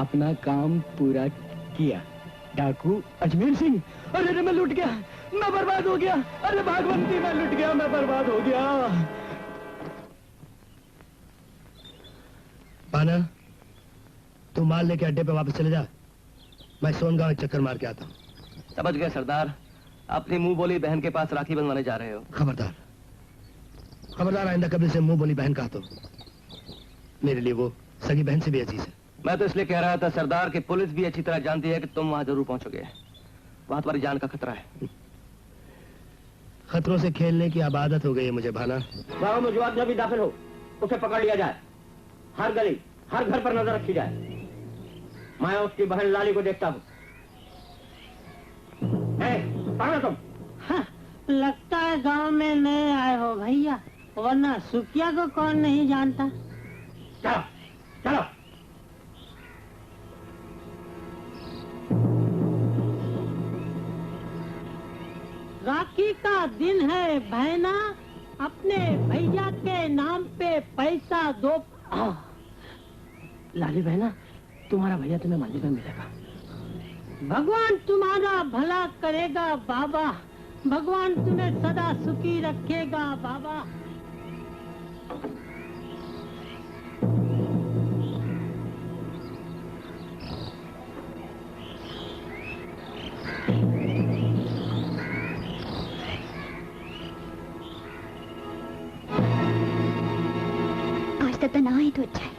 अपना काम पूरा किया। डाकू अजमेर सिंह, अरे मैं लुट गया, मैं बर्बाद हो गया। अरे भागवंती, मैं लुट गया, मैं बर्बाद हो गया। पाना, तू माल लेके अड्डे पे वापस चले जा, मैं सोनगांव चक्कर मार के आता हूँ। समझ गए सरदार, अपनी मुंह बोली बहन के पास राखी बंधवाने जा रहे हो। खबरदार, खबरदार, आइंदा कभी से मुंह बोली बहन कहा तो मेरे लिए वो सगी बहन से भी अजीज है। मैं तो इसलिए कह रहा था सरदार कि पुलिस भी अच्छी तरह जानती है कि तुम वहां जरूर पहुंचोगे। वहां तुम्हारी जान का खतरा है। खतरों से खेलने की अब आदत हो गई है मुझे भाना। गाँव में जो आदमी भी दाखिल हो उसे पकड़ लिया जाए, हर गली हर घर पर नजर रखी जाए। मैं उसकी बहन लाली को देखता हूँ। तुम हाँ, लगता है गांव में नए आए हो भैया, वरना सुकिया को कौन नहीं जानता। चलो चलो। राखी का दिन है बहना, अपने भैया के नाम पे पैसा दो। लाली बहना, तुम्हारा भैया तुम्हें मंदिर में मिलेगा। भगवान तुम्हारा भला करेगा बाबा, भगवान तुम्हें सदा सुखी रखेगा बाबा। आज तक तो ना ही तो अच्छा है।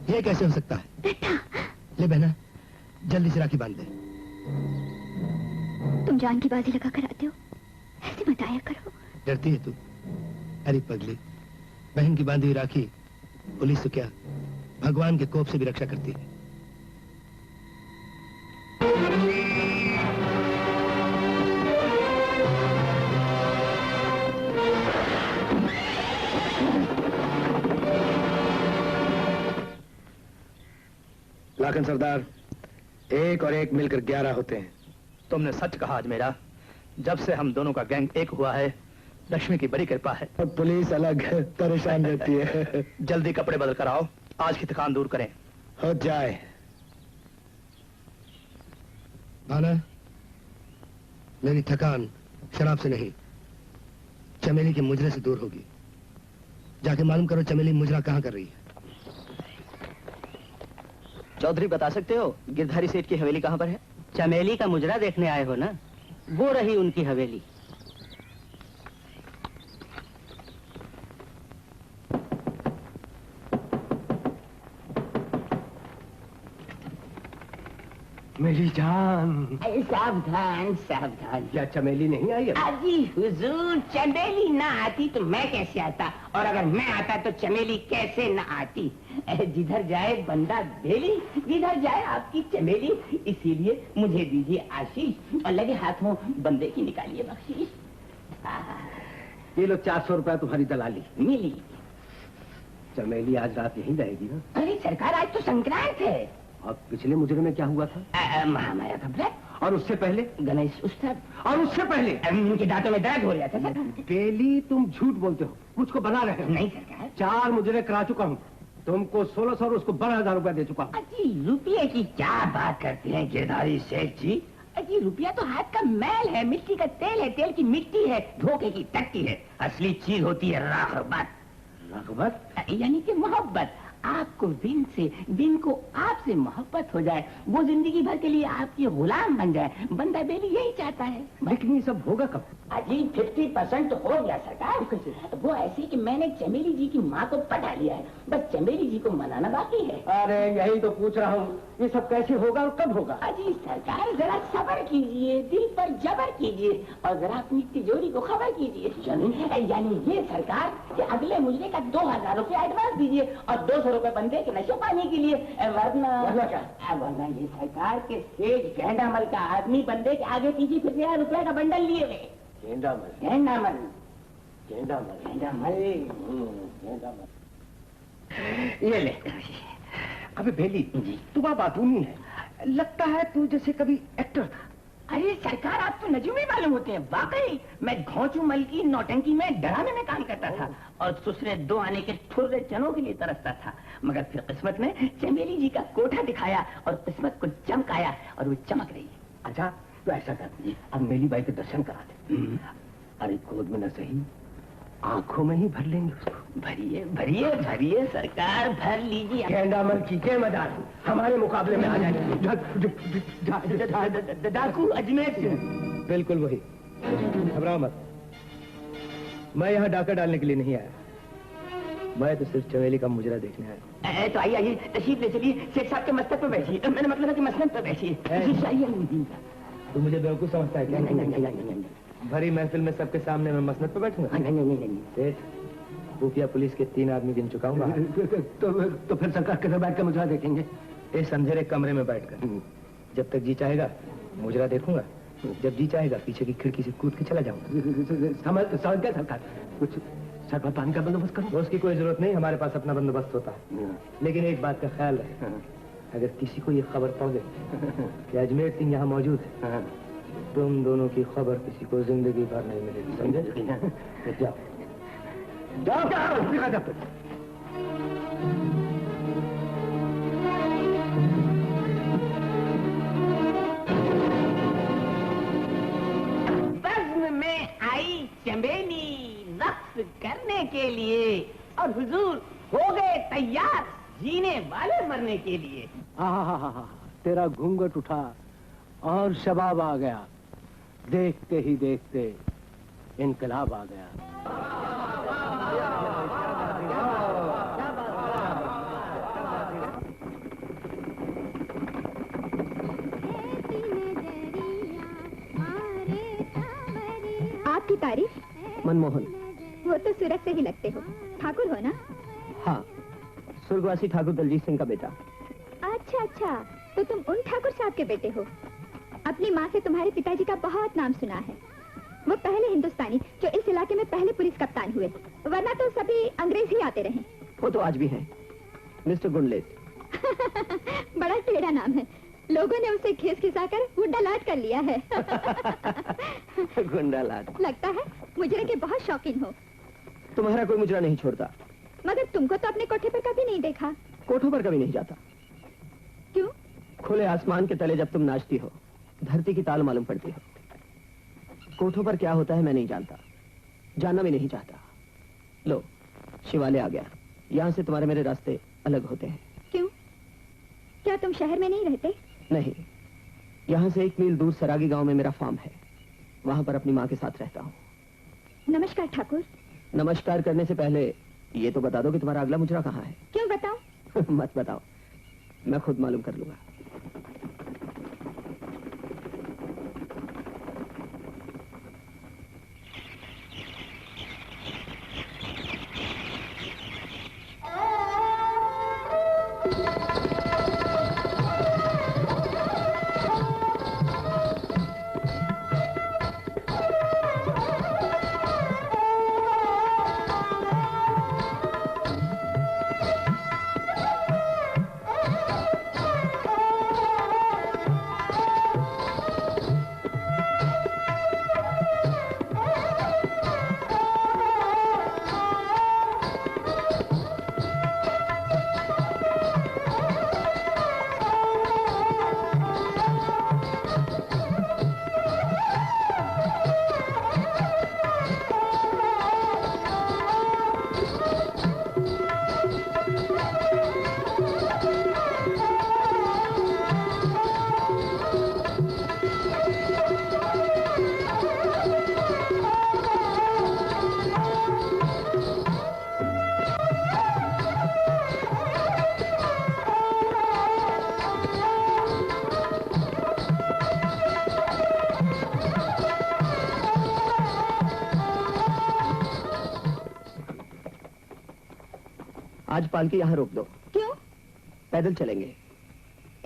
ये कैसे हो सकता है? ले बहना, जल्दी से राखी बांध दे। तुम जान की बाजी लगा कर आते हो, ऐसे मत आया करो। डरती है तू? अरे पगली, बहन की बांधी हुई राखी पुलिस तो क्या, भगवान के कोप से भी रक्षा करती है। लाखन सरदार, एक और एक मिलकर 11 होते हैं। तुमने सच कहा आज मेरा, जब से हम दोनों का गैंग एक हुआ है, लक्ष्मी की बड़ी कृपा है। अब पुलिस अलग परेशान रहती है। जल्दी कपड़े बदल कर आओ, आज की थकान दूर करें। हो जाए। आना, मेरी थकान शराब से नहीं, चमेली के मुजरे से दूर होगी। जाके मालूम करो चमेली मुजरा कहाँ कर रही है। चौधरी बता सकते हो गिरधारी सेठ की हवेली कहाँ पर है? चमेली का मुजरा देखने आए हो ना, वो रही उनकी हवेली। मेरी जान। सावधान सावधान। क्या चमेली नहीं आई है? अजी हुजूर, चमेली ना आती तो मैं कैसे आता, और अगर मैं आता तो चमेली कैसे ना आती। जिधर जाए बंदा भेली, जिधर जाए आपकी चमेली। इसीलिए मुझे दीजिए आशीष और लगे हाथों बंदे की निकालिए बख्शीश। ये लो 400 रुपया तुम्हारी दलाली। मिली। चमेली आज रात यहीं रहेगी ना? अरे सरकार, आज तो संक्रांत है। और पिछले मुजरे में क्या हुआ था? महामाया का व्रत। और उससे पहले? गणेश उत्सव। और उससे पहले? उनके दांतों में दर्द हो रहा था सरकार। डेली तुम झूठ बोलते हो, मुझको बना रहे हो। नहीं सरकार। 4 मुजरे करा चुका हूँ, तुमको 1600 और उसको 12,000 रुपया दे चुका हूँ। अजी रुपये की क्या बात करते हैं गिरधारी सेठ जी? अजी रुपया तो हाथ का मैल है, मिट्टी का तेल है, तेल की मिट्टी है, धोखे की टट्टी है। असली चीज होती है रग़बत। रग़बत यानी कि मोहब्बत। आपको दिन को आपसे मोहब्बत हो जाए, वो जिंदगी भर के लिए आपकी गुलाम बन जाए। बंदा बेली यही चाहता है। लेकिन ये सब होगा कब? अजी 50% तो हो गया सरकार। वो ऐसी कि मैंने चमेली जी की माँ को पटा लिया है, बस चमेली जी को मनाना बाकी है। अरे यही तो पूछ रहा हूँ, ये सब कैसे होगा और कब होगा? अजी सरकार, जरा सब्र कीजिए, दिल पर जबर कीजिए और जरा अपनी तिजोरी को खबर कीजिए। यानी ये सरकार कि अगले मुजरे का 2000 रुपया एडवांस दीजिए और 200 रुपए बंदे के नशे पानी के लिए। वरना क्या? वरना ये सरकार के सेठ गेंडामल का आदमी बंदे के आगे पीछे फिर रुपए का बंडल लिए हुए। गेंडामल। ये ले। अबे बेली, तू बात ऊनी है, लगता है तू जैसे कभी एक्टर था। अरे सरकार, आप तो नजूमी मालूम होते हैं। वाकई मैं घोंचूमल की नौटंकी में डराने में काम करता था और ससुरे 2 आने के ठुर्रे चनों के लिए तरसता था, मगर फिर किस्मत ने चमेली जी का कोठा दिखाया और किस्मत को चमकाया और वो चमक रही है। अच्छा तो ऐसा कर, अब मेली बाई के दर्शन करा दे। अरे गोद में न सही, आंखों में ही भर लेंगे उसको। भरिए भरिए भरिए सरकार, भर लीजिए। गेंडामल की के मदार हमारे मुकाबले में आ जाएंगे। डाकू अजमेर सिंह। बिल्कुल वही, घबराओ मत। मैं यहाँ डाका डालने के लिए नहीं आया, मैं तो सिर्फ चमेली का मुजरा देखने आया। तो आइए आइए, तशरीफ ले चलिए। शेख साहब के मस्तक पे बैठिए। मैंने मतलब है कि मसनद पे बैठिए। आइए। तू मुझे बेवकूफ समझता है क्या? नहीं, भरी महफिल में सबके सामने मैं मसनद पे बैठूंगा? नहीं। सेठ, खुफिया पुलिस के 3 आदमी गिन चुका हूँ। तो फिर सरकार किधर बैठ कर मुझे देखेंगे? इस अंधेरे कमरे में बैठकर जब तक जी चाहेगा मुजरा देखूंगा, जब जी चाहेगा पीछे की खिड़की से कूद के चला जाऊंगा। समझ गया सरकार, कुछ शरबत पानी का बंदोबस्त करो। उसकी कोई जरूरत नहीं, हमारे पास अपना बंदोबस्त होता है। लेकिन एक बात का ख्याल रहे, अगर किसी को ये खबर पहुंचे कि अजमेर सिंह यहाँ मौजूद है, तुम दोनों की खबर किसी को जिंदगी भर नहीं मिलेगी, समझे? जाओ जाओ। बज़्म में आई चमेली रक्स करने के लिए और हुजूर हो गए तैयार जीने वाले मरने के लिए। हाँ, तेरा घूंघट उठा और शबाब आ गया। देखते ही देखते इनकलाब आ गया। आपकी तारीफ? मनमोहन। वो तो सूरत से ही लगते हो। ठाकुर हो ना? हाँ, स्वर्गवासी ठाकुर दलजीत सिंह का बेटा। अच्छा, तो तुम उन ठाकुर साहब के बेटे हो। अपनी माँ से तुम्हारे पिताजी का बहुत नाम सुना है। वो पहले हिंदुस्तानी जो इस इलाके में पहले पुलिस कप्तान हुए, वरना तो सभी अंग्रेज ही आते रहे। वो तो आज भी है, मिस्टर गुंडलेस। बड़ा टेढ़ा नाम है, लोगों ने उसे खीस खिसाकर गुंडा लाट कर लिया है। गुंडा लाट। लगता है मुजरे के बहुत शौकीन हो। तुम्हारा कोई मुजरा नहीं छोड़ता। मगर तुमको तो अपने कोठे पर कभी नहीं देखा। कोठों पर कभी नहीं जाता। क्यों? खुले आसमान के तले जब तुम नाचती हो, धरती की ताल मालूम पड़ती हो। कोठों पर क्या होता है मैं नहीं जानता, जानना भी नहीं चाहता। लो, शिवालय आ गया। यहाँ से तुम्हारे मेरे रास्ते अलग होते हैं। क्यों? क्या तुम शहर में नहीं रहते? नहीं, यहाँ से 1 मील दूर सरागी गांव में मेरा फार्म है, वहां पर अपनी माँ के साथ रहता हूँ। नमस्कार ठाकुर। नमस्कार करने से पहले ये तो बता दो कि तुम्हारा अगला मुजरा कहाँ है। क्यों बताऊं? मत बताओ, मैं खुद मालूम कर लूंगा। आज पालकी यहाँ रोक दो। क्यों? पैदल चलेंगे।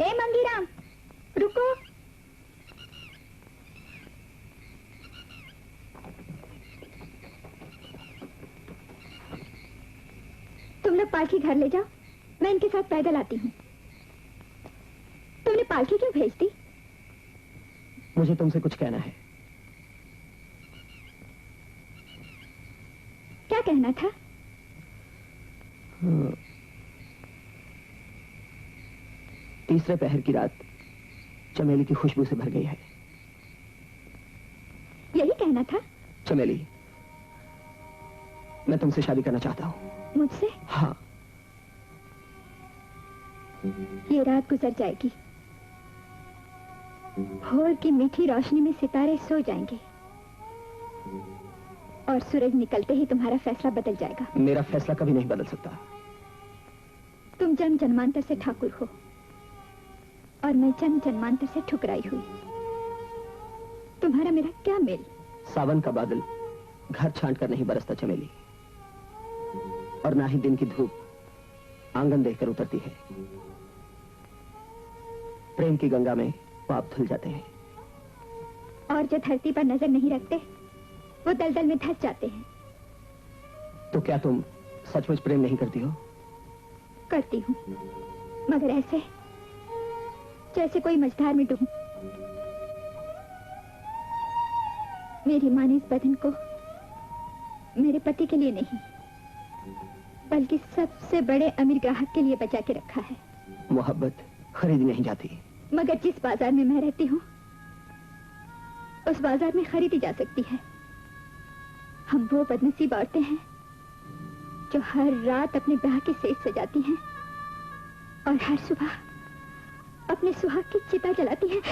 ए मंगीराम, रुको। तुम लोग पालकी घर ले जाओ, मैं इनके साथ पैदल आती हूँ। तुमने पालकी क्यों भेज दी? मुझे तुमसे कुछ कहना है। क्या कहना था? तीसरे पहर की रात चमेली की खुशबू से भर गई है। यही कहना था? चमेली, मैं तुमसे शादी करना चाहता हूँ। मुझसे? हाँ। ये रात गुजर जाएगी, भोर की मीठी रोशनी में सितारे सो जाएंगे और सूरज निकलते ही तुम्हारा फैसला बदल जाएगा। मेरा फैसला कभी नहीं बदल सकता। तुम जन्म जन्मांतर से ठाकुर हो और मैं जन्म जन्मांतर से ठुकराई हुई। तुम्हारा मेरा क्या मेल? सावन का बादल घर छांट कर नहीं बरसता चमेली, और ना ही दिन की धूप आंगन देखकर उतरती है। प्रेम की गंगा में वो आप धुल जाते हैं, और जो धरती पर नजर नहीं रखते वो दलदल में धंस जाते हैं। तो क्या तुम सचमुच प्रेम नहीं करती हो? करती हूँ, मगर ऐसे जैसे कोई मझधार में डूब। मेरी माँ ने इस बदन को मेरे पति के लिए नहीं, बल्कि सबसे बड़े अमीर ग्राहक के लिए बचा के रखा है। मोहब्बत खरीदी नहीं जाती। मगर जिस बाजार में मैं रहती हूँ उस बाजार में खरीदी जा सकती है। हम वो बदनसीब औरतें हैं जो हर रात अपने ब्याह की सेज सजाती हैं और हर सुबह अपने सुहाग की चिता जलाती हैं।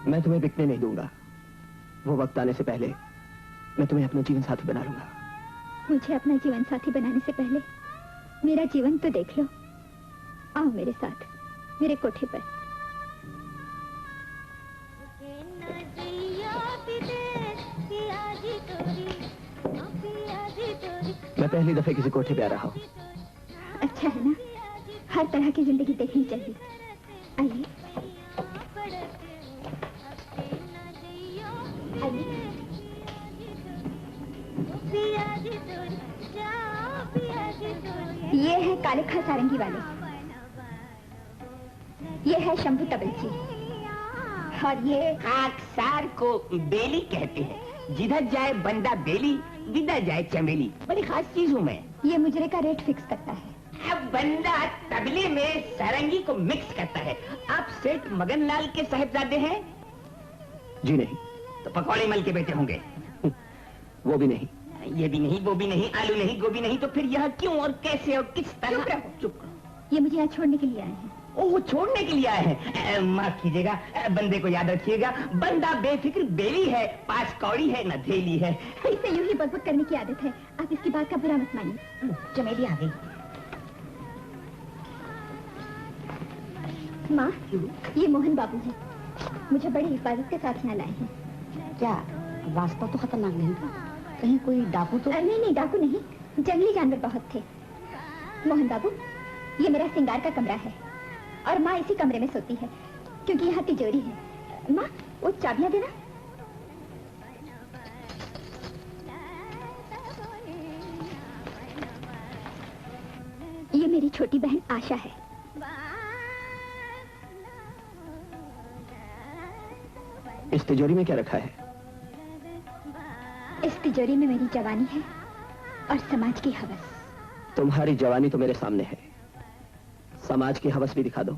मैं तुम्हें बिकने नहीं दूंगा। वो वक्त आने से पहले मैं तुम्हें अपना जीवन साथी बना लूंगा। मुझे अपना जीवन साथी बनाने से पहले मेरा जीवन तो देख लो। आओ मेरे साथ मेरे कोठे पर। मैं पहली दफे किसी कोठे पे आ रहा हूँ। अच्छा है ना, हर तरह की जिंदगी देखनी चाहिए। आइए ये है काले खा सारंगी वाले, ये है शंभू तबलची, और ये खाकसार को बेली कहते हैं। जिधर जाए बंदा बेली, विदा जाए चमेली। बड़ी खास चीज हूँ मैं। ये मुजरे का रेट फिक्स करता है। अब बंदा तबले में सारंगी को मिक्स करता है। आप सेठ मगनलाल के साहिबजादे हैं? जी नहीं। तो पकौड़े मल के बेटे होंगे? वो भी नहीं। ये भी नहीं, वो भी नहीं, आलू नहीं, गोभी नहीं, तो फिर यह क्यों और कैसे और किस तरह? चुप रहो। चुप रहो। ये मुझे यहाँ छोड़ने के लिए आए हैं। ओह, छोड़ने के लिए आए हैं। माफ कीजिएगा, बंदे को याद रखिएगा, बंदा बेफिक्र बेली है, पास कौड़ी है न धेली है। इसे यूं ही बकबक करने की आदत है, आप इसकी बात का बुरा मत मानिए। चमेली आ गई। माँ, ये मोहन बाबू है, मुझे बड़ी हिफाजत के साथ यहाँ लाए हैं। क्या रास्ता तो खतरनाक नहीं था? कहीं कोई डाकू तो? नहीं, डाकू नहीं, जंगली जानवर बहुत थे। मोहन बाबू, ये मेरा सिंगार का कमरा है और माँ इसी कमरे में सोती है क्योंकि यहाँ तिजोरी है। माँ, वो चाबियां देना। ये मेरी छोटी बहन आशा है। इस तिजोरी में क्या रखा है? इस तिजोरी में मेरी जवानी है और समाज की हवस। तुम्हारी जवानी तो मेरे सामने है, समाज की हवस भी दिखा दो।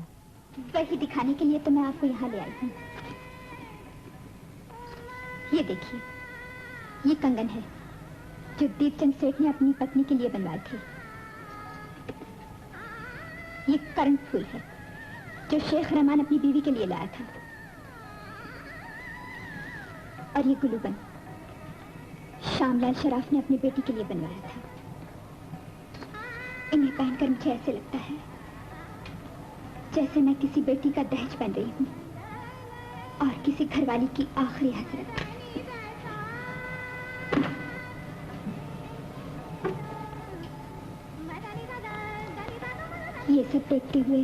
वही दिखाने के लिए तो मैं आपको यहाँ ले आई हूँ। ये देखिए, ये कंगन है जो दीपचंद सेठ ने अपनी पत्नी के लिए बनवाए थे। ये कर्ण फूल है जो शेख रहमान अपनी बीवी के लिए लाया था। और ये गुलूबन श्यामलाल शराफ ने अपनी बेटी के लिए बनवाया था। इन्हें पहनकर मुझे ऐसे लगता है जैसे मैं किसी बेटी का दहेज बन रही हूँ और किसी घरवाली की आखिरी हसरत। ये सब देखते हुए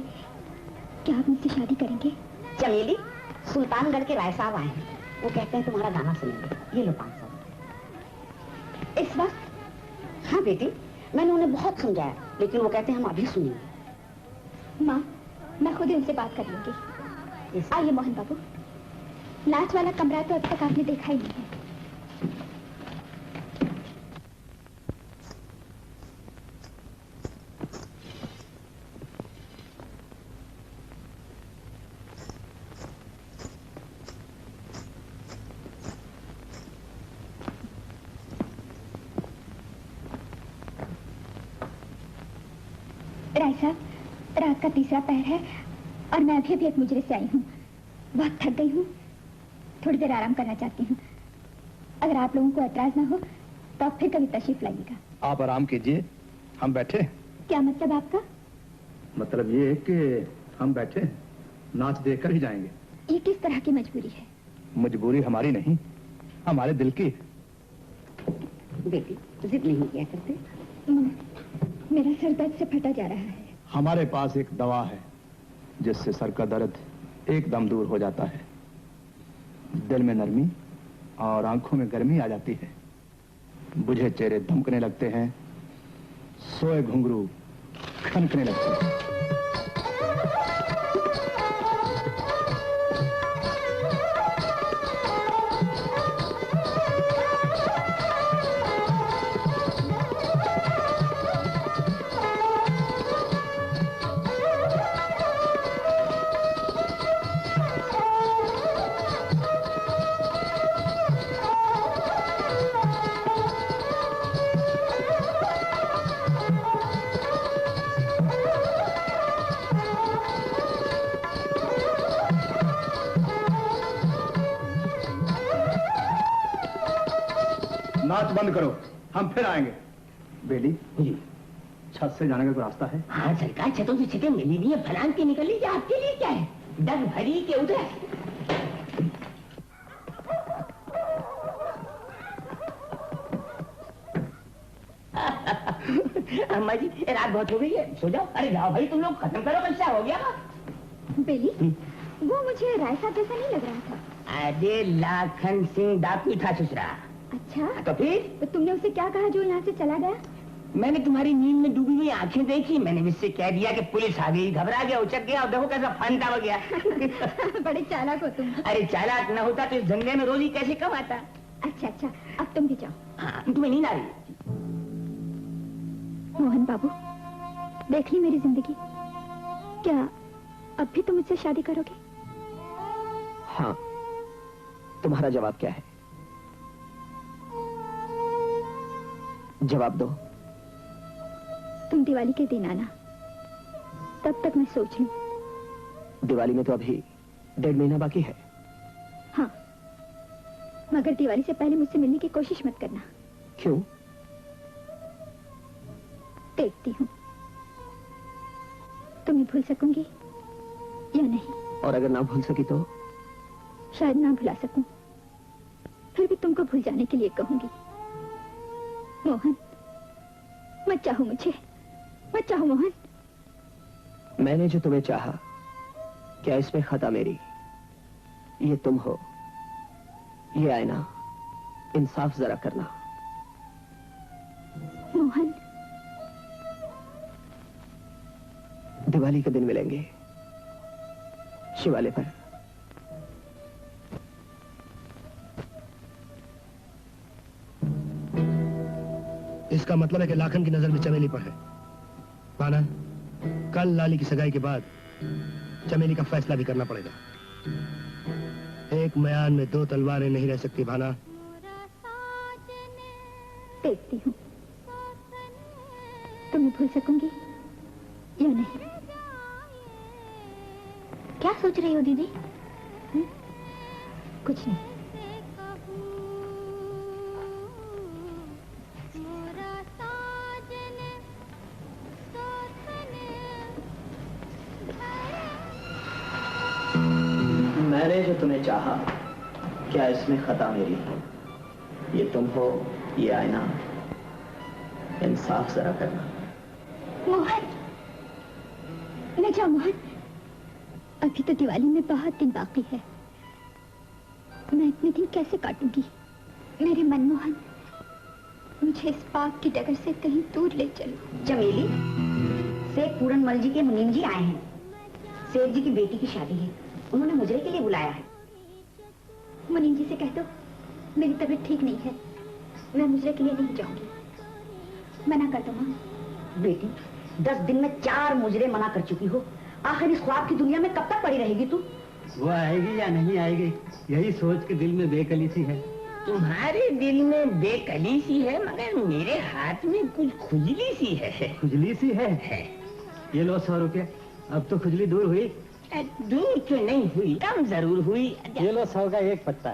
क्या आप मुझसे शादी करेंगे? चमेली, सुल्तानगढ़ के राय साहब आए हैं, वो कहते हैं तुम्हारा गाना सुनेंगे। ये लो 500। इस वक्त? हाँ बेटी, मैंने उन्हें बहुत समझाया, लेकिन वो कहते हैं हम अभी सुनेंगे। माँ, मैं खुद ही उनसे बात कर लूंगी। आइए मोहन बाबू। नाच वाला कमरा तो अब तक आपने देखा ही नहीं है। राय साहब, रात का तीसरा पहर है और मैं अभी एक मुजरे से आई हूँ। बहुत थक गई हूँ, थोड़ी देर आराम करना चाहती हूँ। अगर आप लोगों को एतराज ना हो तो आप फिर कभी तशरीफ लाइएगा। आप आराम कीजिए, हम बैठे। क्या मतलब आपका? मतलब ये कि हम बैठे नाच देखकर ही जाएंगे। ये किस तरह की मजबूरी है? मजबूरी हमारी नहीं, हमारे दिल की। बेटी जिद नहीं किया करते। मेरा सर दर्द से फटा जा रहा है। हमारे पास एक दवा है जिससे सर का दर्द एकदम दूर हो जाता है। दिल में नरमी और आंखों में गर्मी आ जाती है। बुझे चेहरे धमकने लगते हैं, सोए घुंघरू खनकने लगते हैं। नाच बंद करो, हम फिर आएंगे। बेली जी, छत से जाने का कोई रास्ता है? हाँ सरकार, छतों से छतें मिली नहीं है, फलांग के निकल लीजिए। आपके लिए क्या है, डग भरी के उधर। अम्मा जी, रात बहुत हो गई है, सो जाओ। अरे जाओ भाई, तुम लोग खत्म करो, बच्चा हो गया ना। बेली, वो मुझे राय साहब जैसा नहीं लग रहा था। अरे लाखन सिंह डाकू था ससुरा। अच्छा, तो फिर तो तुमने उसे क्या कहा जो यहाँ से चला गया? मैंने तुम्हारी नींद में डूबी हुई आंखें देखी, मैंने उससे कह दिया कि पुलिस आ गई, घबरा गया, उचक गया, और देखो कैसा फंदा हो गया। बड़े चालाक हो तुम। अरे चालाक न होता तो इस धंधे में रोजी कैसे कमाता। अच्छा अच्छा, अब तुम भी जाओ। हाँ, तुम्हें नींद आ रही है? मोहन बाबू, देख ली मेरी जिंदगी। क्या अब भी तुम मुझसे शादी करोगे? हाँ, तुम्हारा जवाब क्या है? जवाब दो। तुम दिवाली के दिन आना, तब तक मैं सोच लूं। दिवाली में तो अभी 1.5 महीना बाकी है। हाँ, मगर दिवाली से पहले मुझसे मिलने की कोशिश मत करना। क्यों? देखती हूँ तुम्हें भूल सकूंगी या नहीं। और अगर ना भूल सकी तो? शायद ना भुला सकूं, फिर भी तुमको भूल जाने के लिए कहूंगी। मोहन, मत चाहो मुझे, मत चाहो मोहन। मैंने जो तुम्हें चाहा, क्या इसमें खता मेरी? ये तुम हो, ये आईना, इंसाफ जरा करना। मोहन, दिवाली के दिन मिलेंगे शिवालय पर। इसका मतलब है कि लाखन की नजर में चमेली पर है। माना, कल लाली की सगाई के बाद चमेली का फैसला भी करना पड़ेगा। एक म्यान में 2 तलवारें नहीं रह सकती भाना। देखती हूँ तुम्हें भूल सकूंगी या नहीं। क्या सोच रही हो दीदी? कुछ नहीं। मैंने जो तुम्हें चाहा, क्या इसमें खता मेरी? ये तुम हो, ये आईना, इंसाफ जरा करना। मोहन, न जाओ मोहन, अभी तो दिवाली में बहुत दिन बाकी है। मैं इतने दिन कैसे काटूंगी? मेरे मनमोहन, मुझे इस पाप की डगर से कहीं दूर ले चलो। चमेली, सेठ पूरनमल जी के मुनीम जी आए हैं। सेठ जी की बेटी की शादी है, उन्होंने मुजरे के लिए बुलाया है। मुनीम जी से कह दो मेरी तबीयत ठीक नहीं है, मैं मुजरे के लिए नहीं जाऊंगी। मना कर दो माँ। बेटी 10 दिन में 4 मुजरे मना कर चुकी हो, आखिर इस ख्वाब की दुनिया में कब तक पड़ी रहेगी तू? वो आएगी या नहीं आएगी, यही सोच के दिल में बेकली सी है। तुम्हारे दिल में बेकली सी है, मगर मेरे हाथ में कुछ खुजली सी है। खुजली सी है? ये लो 100 रुपया, अब तो खुजली दूर हुई। दूर तो नहीं हुई, कम जरूर हुई। ये लो 100 का एक पत्ता,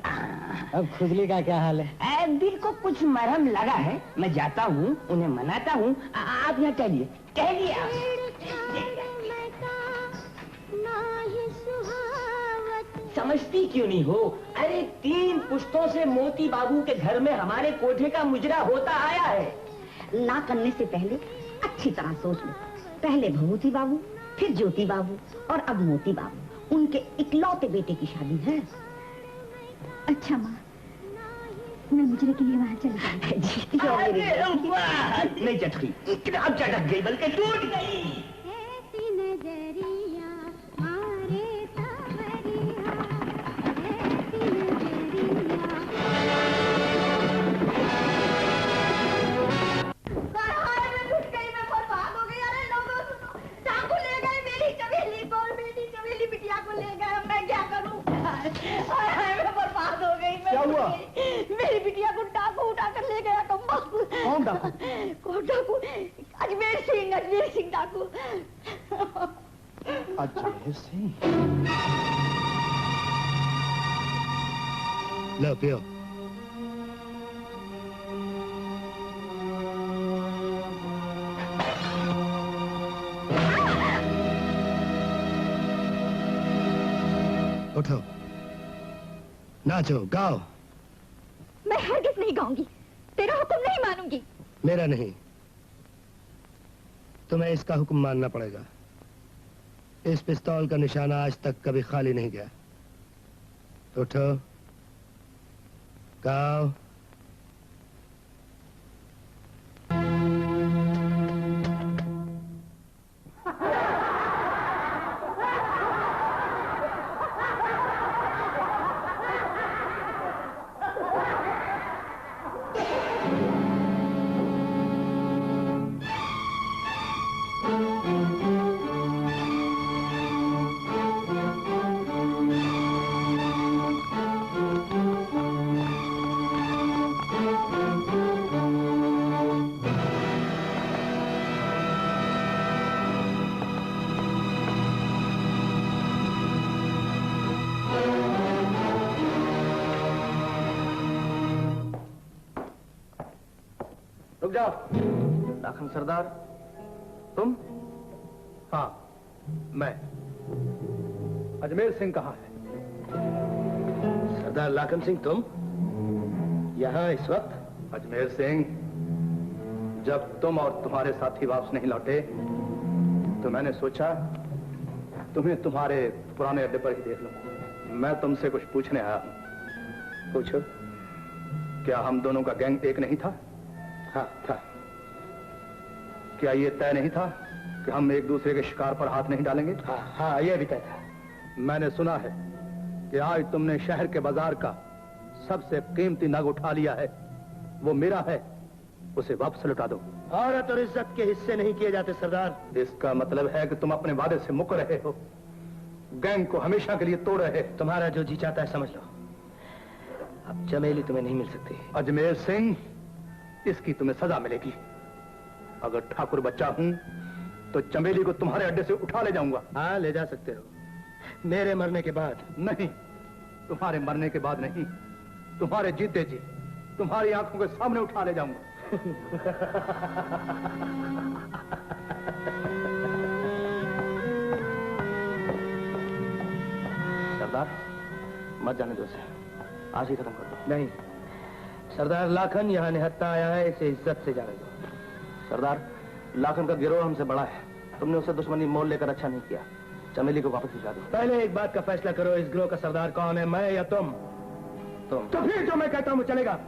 अब खुजली का क्या हाल है? दिल को कुछ मरहम लगा है, मैं जाता हूँ, उन्हें मनाता हूँ। आप यहाँ टहलिए आप। समझती क्यों नहीं हो? अरे 3 पुश्तों से मोती बाबू के घर में हमारे कोठे का मुजरा होता आया है। ना करने से पहले अच्छी तरह सोच लो। पहले भभूति बाबू, फिर ज्योति बाबू और अब मोती बाबू। उनके इकलौते बेटे की शादी है। अच्छा माँ, मैं मुजरे के लिए वहाँ चली जाऊंगी। नहीं चटकी, अब चटक गई बल्कि टूट गई। क्या हुआ? मेरी बिटिया को डाकू उठा कर ले गया। कौन डाकू? कौन डाकू? अजमेर सिंह डाकू। अजमेर सिंह? लो पियो। उठो, नाचो, गाओ। मैं हरगिज़ नहीं गाऊंगी, तेरा हुक्म नहीं मानूंगी। मेरा नहीं, तुम्हें इसका हुक्म मानना पड़ेगा। इस पिस्तौल का निशाना आज तक कभी खाली नहीं गया। उठो, गाओ। रुक जाओ। लाखन सरदार, तुम? हाँ, मैं। अजमेर सिंह कहाँ है? सरदार लाखन सिंह, तुम यहाँ इस वक्त? अजमेर सिंह, जब तुम और तुम्हारे साथी वापस नहीं लौटे तो मैंने सोचा तुम्हें तुम्हारे पुराने अड्डे पर ही देख लो। मैं तुमसे कुछ पूछने आया हूं। पूछो। क्या हम दोनों का गैंग एक नहीं था? हाँ था। क्या ये तय नहीं था कि हम एक दूसरे के शिकार पर हाथ नहीं डालेंगे? हाँ हाँ, ये भी तय था। मैंने सुना है कि आज तुमने शहर के बाजार का सबसे कीमती नग उठा लिया है। वो मेरा है, उसे वापस लौटा दो। औरत और इज्जत के हिस्से नहीं किए जाते सरदार। इसका मतलब है कि तुम अपने वादे से मुकर रहे हो, गैंग को हमेशा के लिए तोड़ रहे। तुम्हारा जो जी चाहता है समझ लो। अब चमेली तुम्हें नहीं मिल सकती। अजमेर सिंह, इसकी तुम्हें सजा मिलेगी। अगर ठाकुर बच्चा हूं तो चमेली को तुम्हारे अड्डे से उठा ले जाऊंगा। हाँ, ले जा सकते हो, मेरे मरने के बाद। नहीं, तुम्हारे मरने के बाद नहीं, तुम्हारे जीते जी तुम्हारी आंखों के सामने उठा ले जाऊंगा। सरदार, मत जाने दो उसे, आज ही खत्म कर दो। नहीं सरदार, लाखन यहाँ निहत्था आया है, इसे इज्जत से जाने दो। सरदार, लाखन का गिरोह हमसे बड़ा है, तुमने उसे दुश्मनी मोल लेकर अच्छा नहीं किया। चमेली को वापस भिजवा दो। पहले एक बात का फैसला करो, इस गिरोह का सरदार कौन है, मैं या तुम? तुम। तो फिर जो मैं कहता हूँ चलेगा।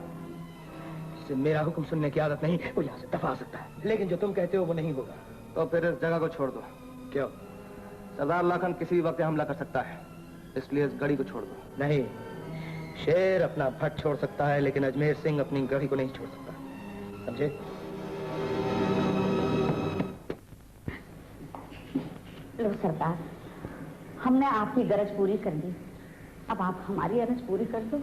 जिसे मेरा हुक्म सुनने की आदत नहीं, वो यहाँ से दफा सकता है, लेकिन जो तुम कहते हो वो नहीं होगा। तो फिर इस जगह को छोड़ दो। क्यों? सरदार लाखन किसी भी वक्त हमला कर सकता है, इसलिए इस गड़ी को छोड़ दो। नहीं, शेर अपना भट्ट छोड़ सकता है, लेकिन अजमेर सिंह अपनी गढ़ी को नहीं छोड़ सकता, समझे? लो सरदार, हमने आपकी गरज पूरी कर दी, अब आप हमारी गरज पूरी कर दो।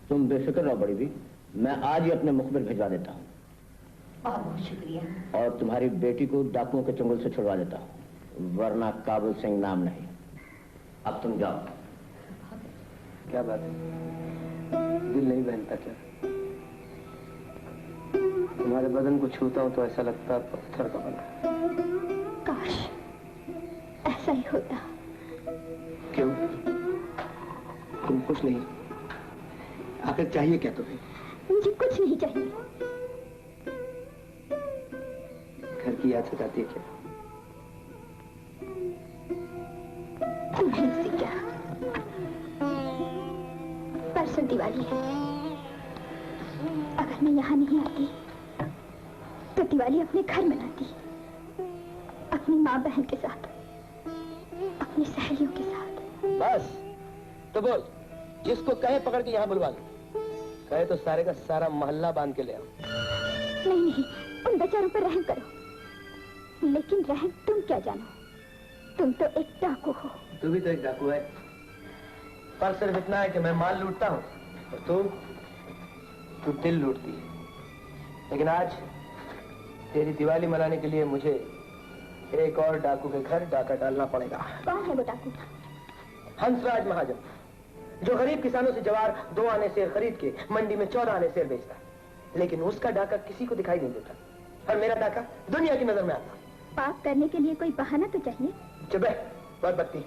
तुम बेफिक्र रहो बड़ी भी, मैं आज ही अपने मुखबिर भिजवा देता हूँ। बहुत बहुत शुक्रिया। और तुम्हारी बेटी को डाकुओं के चंगुल से छुड़वा देता हूँ, वरना काबुल सिंह नाम नहीं। अब तुम जाओ। क्या बात है, दिल नहीं बहनता क्या? तुम्हारे बदन को छूता हूं तो ऐसा लगता पत्थर का बना। काश ऐसा ही होता। क्यों? तुम कुछ नहीं, आखिर चाहिए क्या तुम्हें? मुझे कुछ नहीं चाहिए। घर की याद सताती है क्या? तुम्हें से क्या? परसों दिवाली है, अगर मैं यहाँ नहीं आती तो दिवाली अपने घर मनाती, अपनी माँ बहन के साथ, अपनी सहेलियों के साथ। बस तो बोल, जिसको कहे पकड़ के यहाँ बुलवा लो, कहे तो सारे का सारा मोहल्ला बांध के ले आओ। नहीं नहीं, उन बेचारों पर रहम करो, लेकिन रहम तुम क्या जानो, तुम तो एक डाकू हो। तू भी तो एक डाकू है, पर सिर्फ इतना है कि मैं माल लूटता हूँ और तू दिल लूटती है। लेकिन आज तेरी दिवाली मनाने के लिए मुझे एक और डाकू के घर डाका डालना पड़ेगा। कौन है वो डाकू? हंसराज महाजन, जो गरीब किसानों से जवार 2 आने सेर खरीद के मंडी में 14 आने सेर बेचता, लेकिन उसका डाका किसी को दिखाई नहीं देता और मेरा डाका दुनिया की नजर में आता। पाप करने के लिए कोई बहाना तो चाहिए। चुप है, बहुत बत्ती।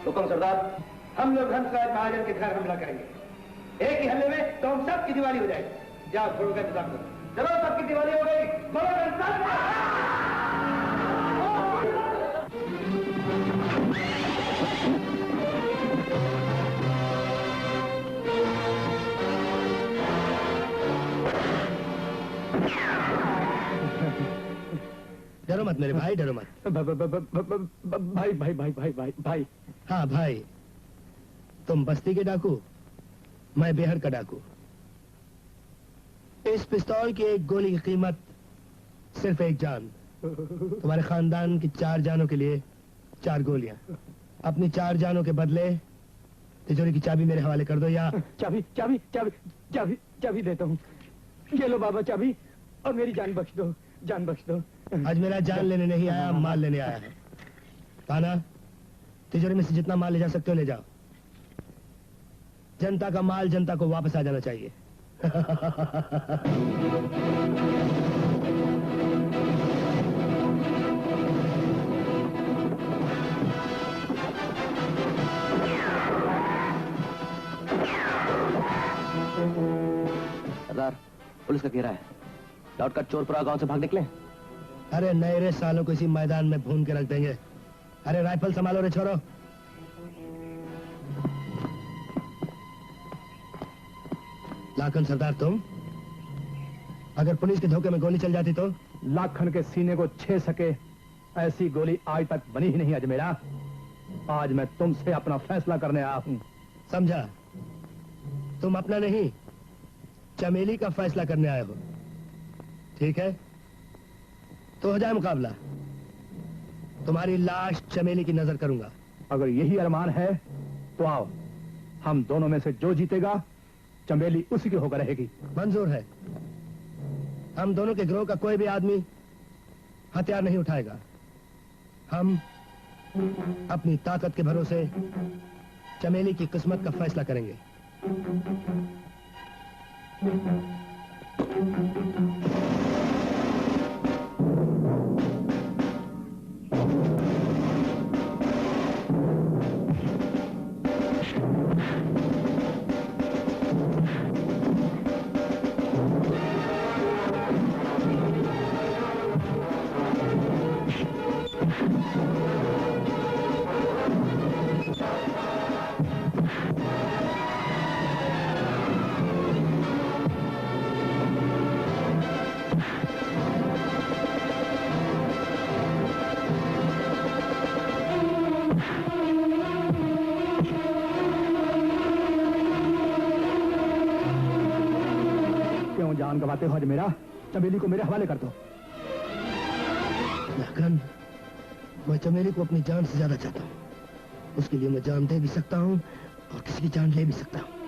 हुकुम सरदार, हम लोग हंसराज महाजन के घर हमला करेंगे। एक ही हमले में तो हम सबकी दिवाली हो जाएगी। जाओ घोड़ों का इंतजाम करो। चलो, सबकी दिवाली हो गई। बोलो डरो मत मेरे भाई, डरो मत। भाई भाई भाई भाई भाई भाई। हाँ भाई, तुम बस्ती के डाकू, मैं बेहर का डाकू। इस पिस्तौल की एक गोली की कीमत सिर्फ 1 जान। तुम्हारे खानदान की 4 जानों के लिए 4 गोलियां। अपनी 4 जानों के बदले तिजोरी की चाबी मेरे हवाले कर दो, या चाबी चाबी चाबी चाबी चाबी देता हूँ। ये लो बाबा चाबी, और मेरी जान बख्श दो, जान बख्श दो। आज मेरा जान लेने नहीं आया, माल लेने आया है। पाना, तिजोरी में से जितना माल ले जा सकते हो ले जाओ। जनता का माल जनता को वापस आ जाना चाहिए। सरदार, पुलिस का घेरा है, लौट कर चोरपुरा गांव से भाग निकले। अरे नए सालों को इसी मैदान में भून के रख देंगे। अरे राइफल संभालो रे छोरो। लाखन सरदार, तुम अगर पुलिस के धोखे में गोली चल जाती तो? लाखन के सीने को छे सके ऐसी गोली आज तक बनी ही नहीं अजमेरा। आज मैं तुमसे अपना फैसला करने आया हूं। समझा? तुम अपना नहीं, चमेली का फैसला करने आए हो। ठीक है, तो हो जाए मुकाबला। तुम्हारी लाश चमेली की नजर करूंगा। अगर यही अरमान है तो आओ, हम दोनों में से जो जीतेगा चमेली उसी की होकर रहेगी। मंजूर है। हम दोनों के गिरोह का कोई भी आदमी हथियार नहीं उठाएगा। हम अपनी ताकत के भरोसे चमेली की किस्मत का फैसला करेंगे। जान गवाते हो मेरा, चमेली को मेरे हवाले कर दो। लाखन, मैं चमेली को अपनी जान से ज्यादा चाहता हूँ। उसके लिए मैं जान दे भी सकता हूँ और किसी की जान ले भी सकता हूँ।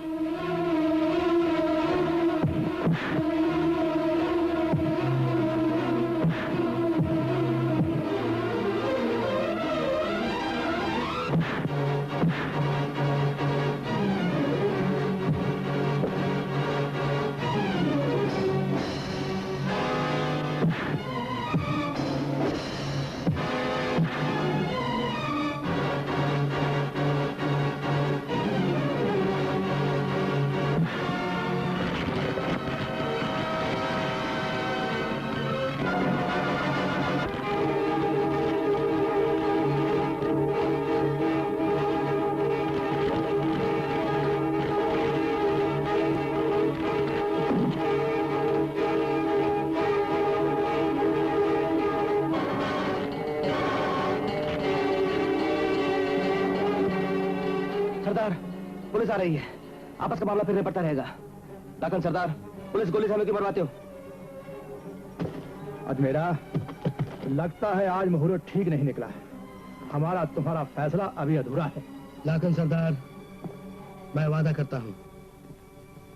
पुलिस आ रही है, आपस का मामला फिर निपटता रहेगा। लाखन सरदार, पुलिस गोली से हमें क्यों मरवाते हो? अजमेरा, लगता है आज मुहूर्त ठीक नहीं निकला है। हमारा तुम्हारा फैसला अभी अधूरा है। लाखन सरदार, मैं वादा करता हूँ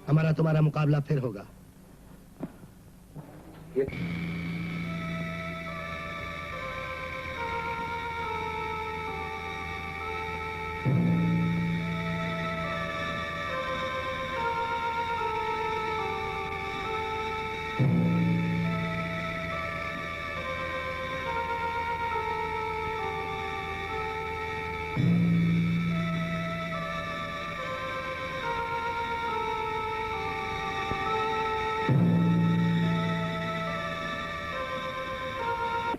हमारा तुम्हारा मुकाबला फिर होगा।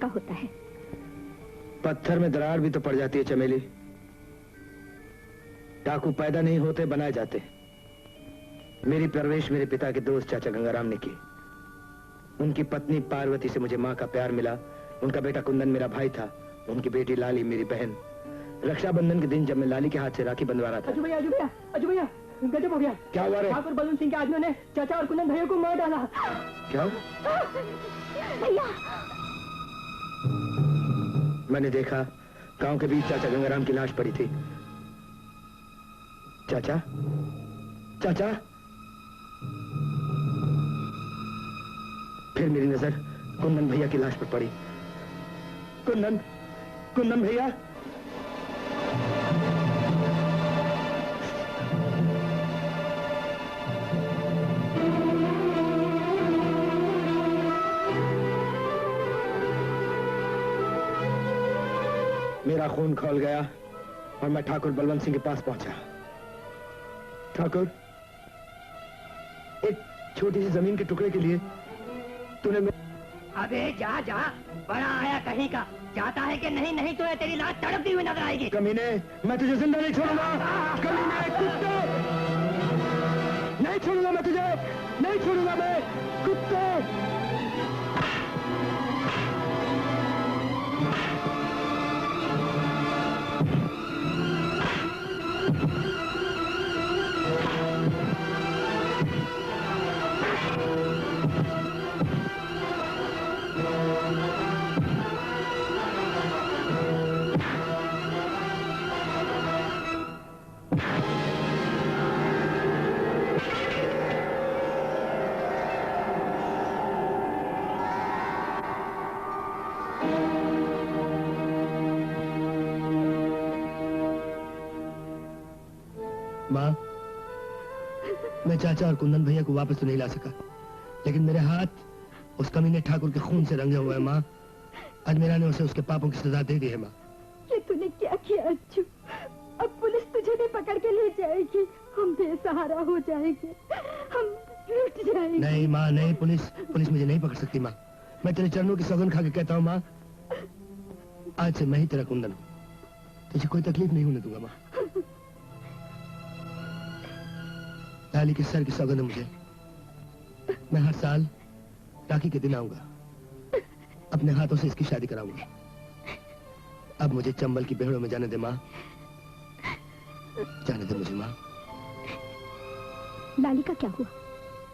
होता है। पत्थर में दरार भी तो पड़ जाती है चमेली। डाकू पैदा नहीं होते, बनाए जाते। मेरी परवरिश मेरे पिता के दोस्त चाचा गंगाराम ने की। उनकी पत्नी पार्वती से मुझे माँ का प्यार मिला। उनका बेटा कुंदन मेरा भाई था। उनकी बेटी लाली मेरी बहन। रक्षाबंधन के दिन जब मैं लाली के हाथ से राखी बंधवा रहा था। अजू भैया, गजब हो गया। क्या हुआ रे? ठाकुर बलवंत सिंह के आदमियों ने चाचा और कुंदन भैया को मार डाला। क्या? भैया, मैंने देखा गांव के बीच चाचा गंगाराम की लाश पड़ी थी। चाचा, चाचा। फिर मेरी नजर कुंदन भैया की लाश पर पड़ी। कुंदन भैया। मेरा खून खौल गया और मैं ठाकुर बलवंत सिंह के पास पहुंचा। ठाकुर, एक छोटी सी जमीन के टुकड़े के लिए तूने अबे जा जा, बड़ा आया कहीं का। जाता है कि नहीं? नहीं तो तेरी लाश तड़पती हुई नजर आएगी। कमीने, मैं तुझे जिंदा नहीं छोड़ूंगा। कमीने, कुत्ते, नहीं छोड़ूंगा मैं तुझे, नहीं छोड़ूंगा मैं, कुत्ते। माँ, मैं चाचा और कुंदन भैया को वापस तो नहीं ला सका, लेकिन मेरे हाथ उस कमीने ठाकुर के खून से रंगे हुए हैं। माँ, अजमेरा ने उसे उसके पापों की सजा दे दी है। माँ, ये तूने क्या किया अच्छू? अब पुलिस तुझे भी पकड़ के ले जाएगी। हम बेसहारा हो जाएंगे, हम लुट जाएंगे। नहीं माँ, नहीं। पुलिस मुझे नहीं पकड़ सकती। माँ, मैं तेरे चरणों की सौगंध खा के कहता हूँ माँ, आज से मैं ही तेरा कुंदन हूँ। तुझे कोई तकलीफ नहीं होने दूंगा। माँ, लाली के सर की सौगंध मुझे। मैं हर साल राखी के दिन आऊंगा, अपने हाथों से इसकी शादी कराऊंगा। अब मुझे चंबल की बेहड़ों में जाने दे माँ, जाने दे मुझे। माँ, लाली का क्या हुआ?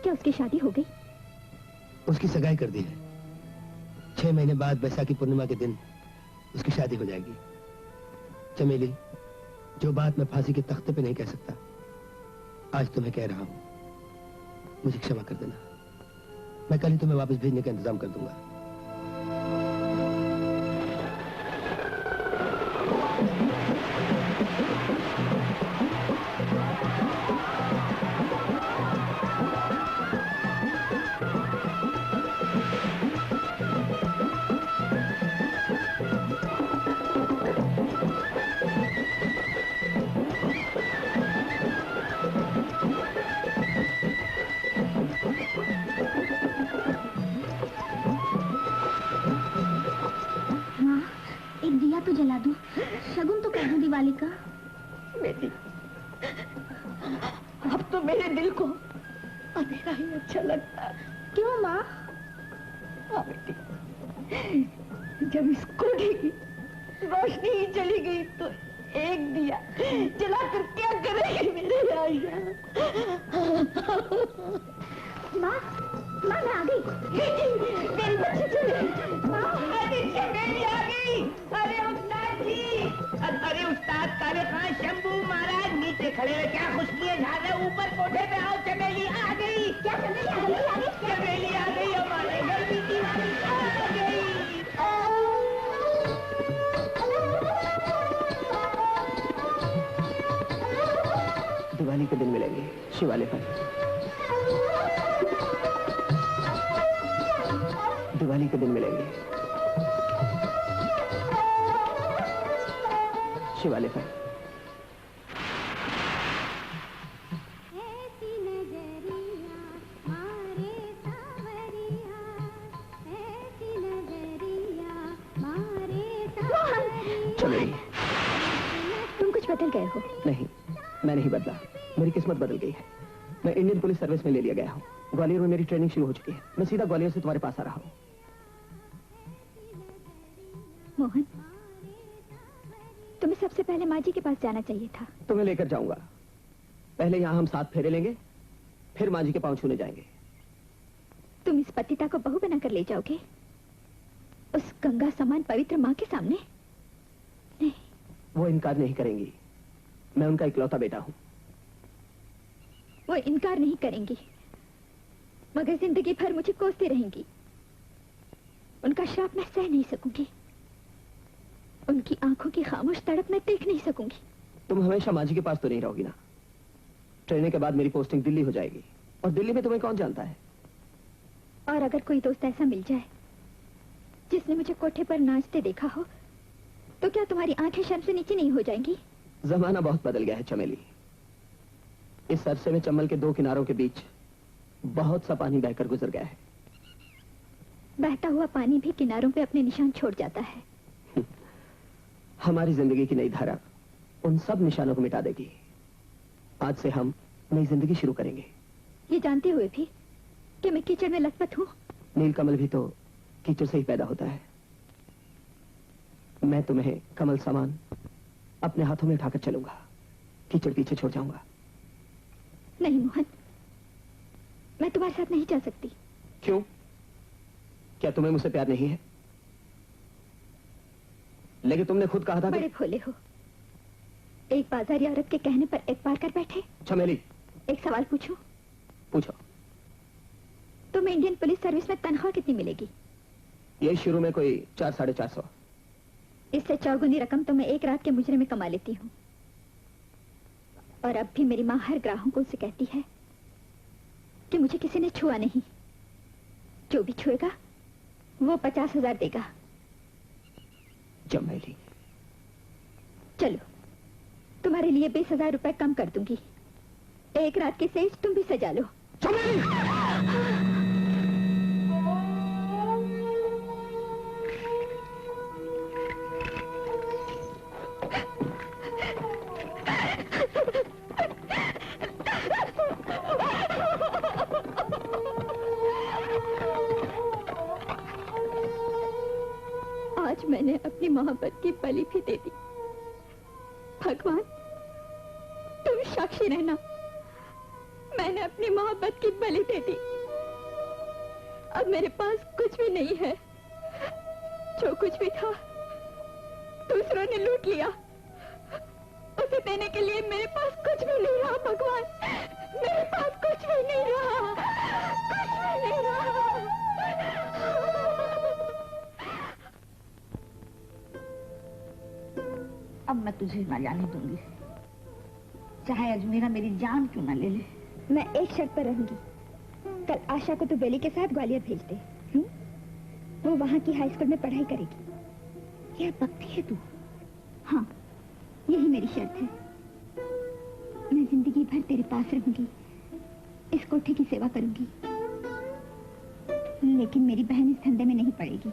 क्या उसकी शादी हो गई? उसकी सगाई कर दी है। 6 महीने बाद बैसाखी पूर्णिमा के दिन उसकी शादी हो जाएगी। चमेली, जो बात मैं फांसी के तख्ते पे नहीं कह सकता, आज तुम्हें कह रहा हूं। मुझे क्षमा कर देना। मैं कल ही तुम्हें वापस भेजने का इंतजाम कर दूंगा। शगुन तो कर दूं दिवाली का। बेटी, अब तो मेरे दिल को अंधेरा ही अच्छा लगता है। क्यों माँ? हाँ बेटी, जब इस कोठे की रोशनी ही चली गई तो एक दिया जलाकर क्या करेगी मेरे आया? माँ, माँ मैं आ गई। मेरी बच्ची चले। माँ, मेरी आ गई। अरे उस्ताद जी, अरे उस्ताद काले खान शंभू महाराज नीचे खड़े हुए क्या खुशबुएं झाड़ रहे, ऊपर कोठे पे आओ। चमेली आ गई। क्या चमेली आ गई? चमेली आ गई, हमारे घर की दिवाली आ गई। दिवाली के दिन मिलेंगे शिवालय पर। दिवाली के दिन मिलेंगे शिवालय पर। चमेली, तुम कुछ बदल गए हो। नहीं, मैं नहीं बदला। मेरी किस्मत बदल गई है। मैं इंडियन पुलिस सर्विस में ले लिया गया हूँ। ग्वालियर में मेरी ट्रेनिंग शुरू हो चुकी है। मैं सीधा ग्वालियर से तुम्हारे पास आ रहा हूँ। मोहन, तुम्हें सबसे पहले माँ जी के पास जाना चाहिए था। तुम्हें लेकर जाऊंगा। पहले यहाँ हम 7 फेरे लेंगे, फिर माँ जी के पांव छूने जाएंगे। तुम इस पतिता को बहू बनाकर ले जाओगे उस गंगा समान पवित्र माँ के सामने? नहीं, वो इनकार नहीं करेंगी। मैं उनका इकलौता बेटा हूँ। वो इनकार नहीं करेंगी, मगर जिंदगी भर मुझे कोसती रहेंगी। उनका श्राप मैं सह नहीं सकूंगी। उनकी आंखों की खामोश तड़प मैं देख नहीं सकूंगी। तुम हमेशा माँ जी के पास तो नहीं रहोगी ना। ट्रेनिंग के बाद मेरी पोस्टिंग दिल्ली हो जाएगी, और दिल्ली में तुम्हें कौन जानता है। और अगर कोई दोस्त ऐसा मिल जाए जिसने मुझे कोठे पर नाचते देखा हो, तो क्या तुम्हारी आंखें शर्म से नीचे नहीं हो जाएंगी? जमाना बहुत बदल गया है चमेली। इस अरसे में चंबल के 2 किनारों के बीच बहुत सा पानी बहकर गुजर गया है। बहता हुआ पानी भी किनारों पे अपने निशान छोड़ जाता है। हमारी जिंदगी की नई धारा उन सब निशानों को मिटा देगी। आज से हम नई जिंदगी शुरू करेंगे। ये जानते हुए भी कि मैं कीचड़ में लथपथ हूँ। नीलकमल भी तो कीचड़ से ही पैदा होता है। मैं तुम्हें कमल समान अपने हाथों में उठाकर चलूंगा। कीचड़ पीछे छोड़ जाऊंगा। नहीं मोहन, मैं तुम्हारे साथ नहीं जा सकती। क्यों? क्या तुम्हें मुझसे प्यार नहीं है? लेकिन तुमने खुद कहा था बड़े भोले हो। एक बाजारी औरत के कहने पर एतबार कर बैठे। चमेली, एक सवाल पूछूं? पूछो। तुम्हें इंडियन पुलिस सर्विस में तनख्वाह कितनी मिलेगी? ये शुरू में कोई 400-450। इससे 4 गुनी रकम तो मैं एक रात के मुजरे में कमा लेती हूँ। और अब भी मेरी माँ हर ग्राहकों से कहती है कि मुझे किसी ने छुआ नहीं। जो भी छुएगा वो 50,000 देगा। चमेली, चलो, तुम्हारे लिए 20,000 रुपए कम कर दूंगी। एक रात की सेज तुम भी सजा लो। आज मैंने अपनी मोहब्बत की बलि भी दे दी। भगवान, तुम साक्षी रहना, मैंने अपनी मोहब्बत की बलि दे दी। अब मेरे पास कुछ भी नहीं है। जो कुछ भी था दूसरों ने लूट लिया। उसे देने के लिए मेरे पास कुछ भी नहीं रहा भगवान, मेरे पास कुछ भी नहीं रहा, कुछ भी नहीं रहा। अब मैं तुझे न जाने दूंगी, चाहे अजमेरा मेरी जान क्यों न ले ले। मैं एक शर्त पर रहूंगी, कल आशा को तो बेली के साथ ग्वालियर भेज दे। वो वहाँ की हाई स्कूल में पढ़ाई करेगी। क्या पक्की है तू? हाँ, यही मेरी शर्त है। मैं जिंदगी भर तेरे पास रहूंगी, इस कोठे की सेवा करूंगी, लेकिन मेरी बहन इस धंधे में नहीं पड़ेगी।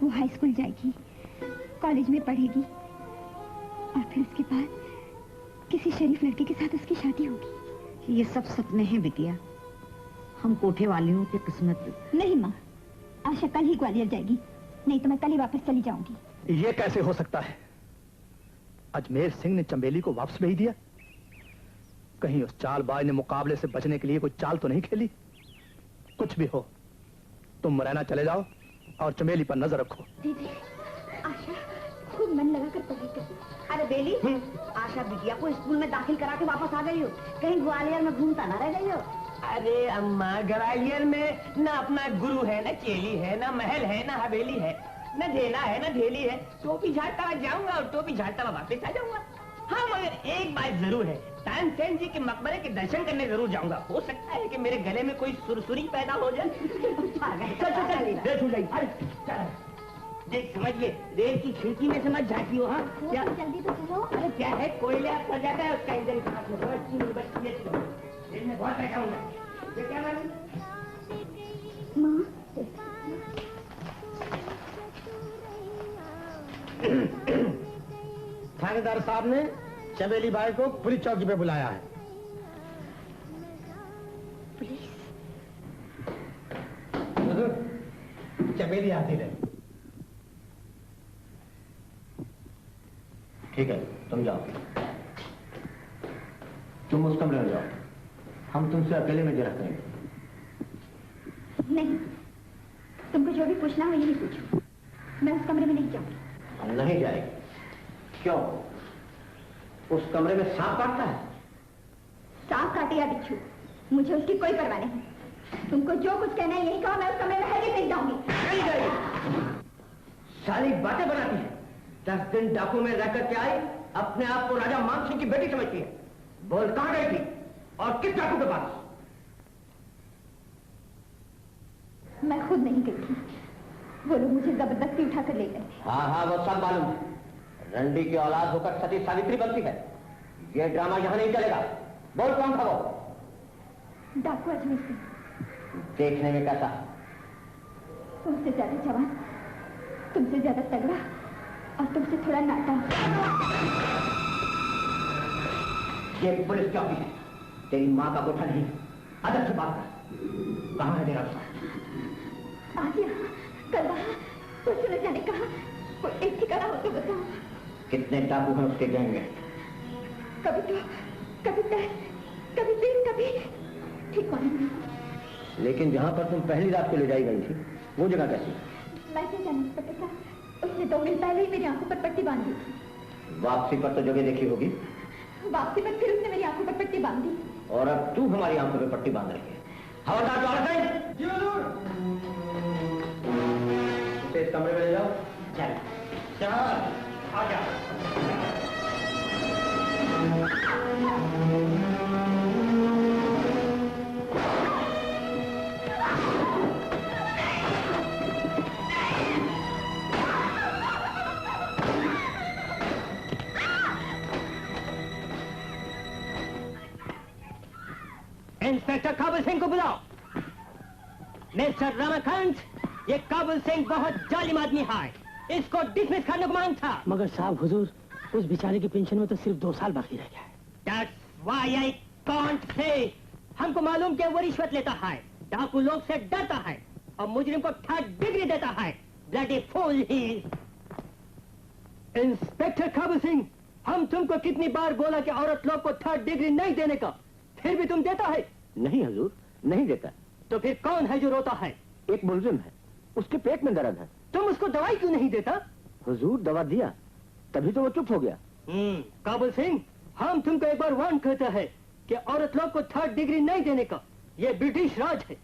वो हाई स्कूल जाएगी, कॉलेज में पढ़ेगी और फिर उसके बाद किसी शरीफ लड़के के साथ उसकी शादी होगी। ये सब सपने हैं बिटिया, हम कोठे वालियों की किस्मत। नहीं माँ, आशा कल ही ग्वालियर जाएगी, नहीं तो मैं कल ही वापस चली जाऊंगी। ये कैसे हो सकता है? अजमेर सिंह ने चंबेली को वापस भेज दिया। कहीं उस चालबाज ने मुकाबले से बचने के लिए कोई चाल तो नहीं खेली? कुछ भी हो, तुम मुरैना चले जाओ और चंबेली पर नजर रखो। दीदी, आशा खूब मन लगाकर पढ़ाई कर। अरे बेली, आशा बिटिया को स्कूल में दाखिल करा के वापस आ गई हो, कहीं ग्वालियर में घूमता ना रह गई हो। अरे अम्मा, ग्वालियर में ना अपना गुरु है, ना चेली है, ना महल है, ना हवेली है, न ढेला है, न ढेली है। टोपी झाड़ता हुआ जाऊंगा और टोपी झाड़ता हुआ वापस आ जाऊंगा। हाँ, मगर एक बात जरूर है, तानसेन जी के मकबरे के दर्शन करने जरूर जाऊंगा। हो सकता है कि मेरे गले में कोई सुरसुरी पैदा हो जाए। देख समझिए, रेल की खिड़की में समझ जाती हो। हाँ, क्या जल्दी तो चलो। अरे क्या है, कोयले पर जाता है उसका इंजन साथ में समझती नहीं, बच्ची है। रेल में बहुत बैठा हूँ। ये क्या मालूम? थानेदार साहब ने चमेली भाई को पुलिस चौकी पे बुलाया है। पुलिस? चमेली आती रहे। ठीक है, तुम जाओ, तुम उस कमरे में जाओ, हम तुमसे अकेले में जरा करेंगे। नहीं, तुमको जो भी पूछना हो यही पूछो, मैं उस कमरे में नहीं जाऊंगी। नहीं जाएगी? क्यों? उस कमरे में सांप काटता है? सांप काटे या बिच्छू, मुझे उसकी कोई परवाह नहीं। तुमको जो कुछ कहना है यही कहो, मैं उस कमरे में हरगिज़ नहीं जाऊंगी। नहीं जाएगी। सारी बातें बनाती है। 10 दिन डाकू में रहकर के आई, अपने आप को राजा मान सिंह की बेटी समझती है। बोल, कहां गई थी और किस डाकू के पास? मैं खुद नहीं गई थी, वो लोग मुझे जबरदस्ती उठाकर ले गए। हाँ हाँ, वो सब मालूम है। रंडी की औलाद होकर सती सावित्री बनती है। ये ड्रामा यहां नहीं चलेगा। बोल, कौन था वो? डाकू अजमेर सिंह। देखने में कैसा? तुमसे ज्यादा जवान, तुमसे ज्यादा तगड़ा और तुमसे थोड़ा नाटा। ये पुलिस चौकी है, तेरी माँ का कोठा नहीं। अदब से बात कर। कहाँ है तेरा साथ? आ गया, कल वहाँ कुछ न जाने कहा। कोई एक ठिकाना हो तो बताओ। कितने डाकू हैं उसके गैंग में? कभी तो, कभी 10, कभी 20, कभी ठीक मालूम नहीं। लेकिन जहाँ पर तुम पहली रात को ले जाई गई थी, वो जगह कैसी? मैं क्या जानूं पता था, उसने 2 दिन पहले ही मेरी आंखों पर पट्टी बांध दी थी। वापसी पर तो जगह देखी होगी। वापसी पर फिर उसने मेरी आंखों पर पट्टी बांध दी। और अब तू हमारी आंखों पर पट्टी बांध रही है। हवलदार द्वारा इसे इस कमरे में ले जाओ। चल आ जा। इंस्पेक्टर काबुल सिंह को बुलाओ। मिस्टर रमाकांत, ये काबुल सिंह बहुत जालिम आदमी है, इसको डिसमिस करने को मांग था। मगर साहब हुजूर, उस बेचारे की पेंशन में तो सिर्फ 2 साल बाकी रह गया है। That's why I can't say। हमको मालूम कि वो रिश्वत लेता है, डाकू लोग से डरता है और मुजरिम को 3rd डिग्री देता है। Bloody fool he is। Inspector Kabul Singh, हम तुमको कितनी बार बोला कि औरत लोग को 3rd डिग्री नहीं देने का, फिर भी तुम देता है? नहीं हुजूर, नहीं देता। तो फिर कौन है जो रोता है? एक मुलजिम है, उसके पेट में दर्द है। तुम उसको दवाई क्यों नहीं देता? हुजूर दवा दिया, तभी तो वो चुप हो गया। काबुल सिंह, हम तुमको एक बार वार्न करते हैं कि औरत लोग को 3rd डिग्री नहीं देने का। ये ब्रिटिश राज है।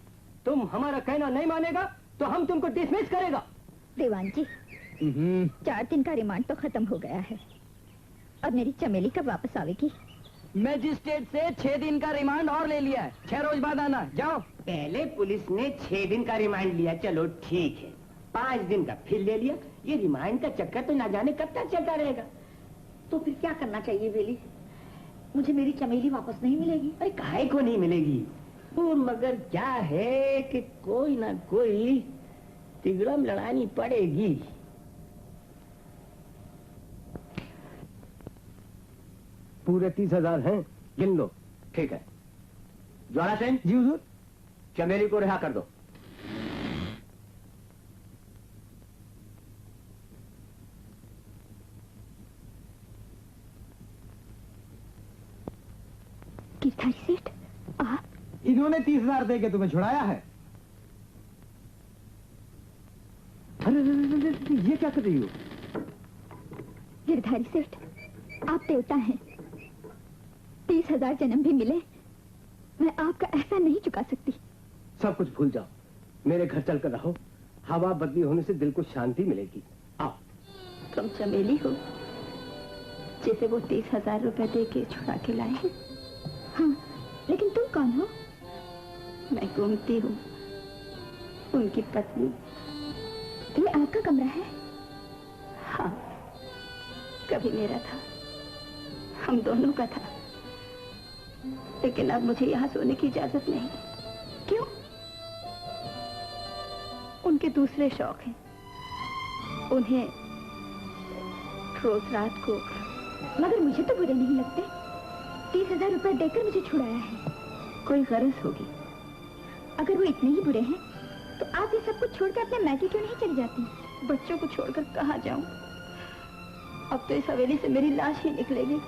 तुम हमारा कहना नहीं मानेगा तो हम तुमको डिसमिस करेगा। देवान जी, 4 दिन का रिमांड तो खत्म हो गया है। अब मेरी चमेली कब वापस आवेगी? मैजिस्ट्रेट से 6 दिन का रिमांड और ले लिया है। 6 रोज बाद आना। जाओ। पहले पुलिस ने 6 दिन का रिमांड लिया, चलो ठीक है। 5 दिन का फिर ले लिया। ये रिमांड का चक्कर तो ना जाने कब तक चलता रहेगा। तो फिर क्या करना चाहिए बेली? मुझे मेरी चमेली वापस नहीं मिलेगी? अरे काहे को नहीं मिलेगी? वो मगर क्या है कि कोई ना कोई तिगड़म लड़ानी पड़ेगी। पूरे 30,000 हैं, गिन लो। ठीक है। ज्वाला सेन जी हुजूर, चमेली को रिहा कर दो। गिरधारी सेठ, आप? इन्होंने 30,000 देके तुम्हें छुड़ाया है। अरे ये क्या कर रही हो? गिरधारी सेठ, आप देवता हैं। 30,000 जन्म भी मिले, मैं आपका एहसान नहीं चुका सकती। सब कुछ भूल जाओ, मेरे घर चलकर रहो। हवा बदली होने से दिल को शांति मिलेगी। आओ। तुम चमेली हो जिसे वो 30,000 रुपए दे के छुड़ा के लाए हैं? हाँ, लेकिन तुम कौन हो? मैं गोमती हूँ, उनकी पत्नी। ये आपका कमरा है? हाँ, कभी मेरा था, हम दोनों का था, लेकिन अब मुझे यहाँ सोने की इजाजत नहीं। क्यों? उनके दूसरे शौक हैं। उन्हें रोज रात को, मगर मुझे तो बुरे नहीं लगते। 30,000 रुपए देकर मुझे छुड़ाया है, कोई गरज होगी। अगर वो इतने ही बुरे हैं तो आप ये सब कुछ छोड़कर अपने मैके क्यों नहीं चली जाती? बच्चों को छोड़कर कहाँ जाऊं? अब तो इस हवेली से मेरी लाश ही निकलेगी।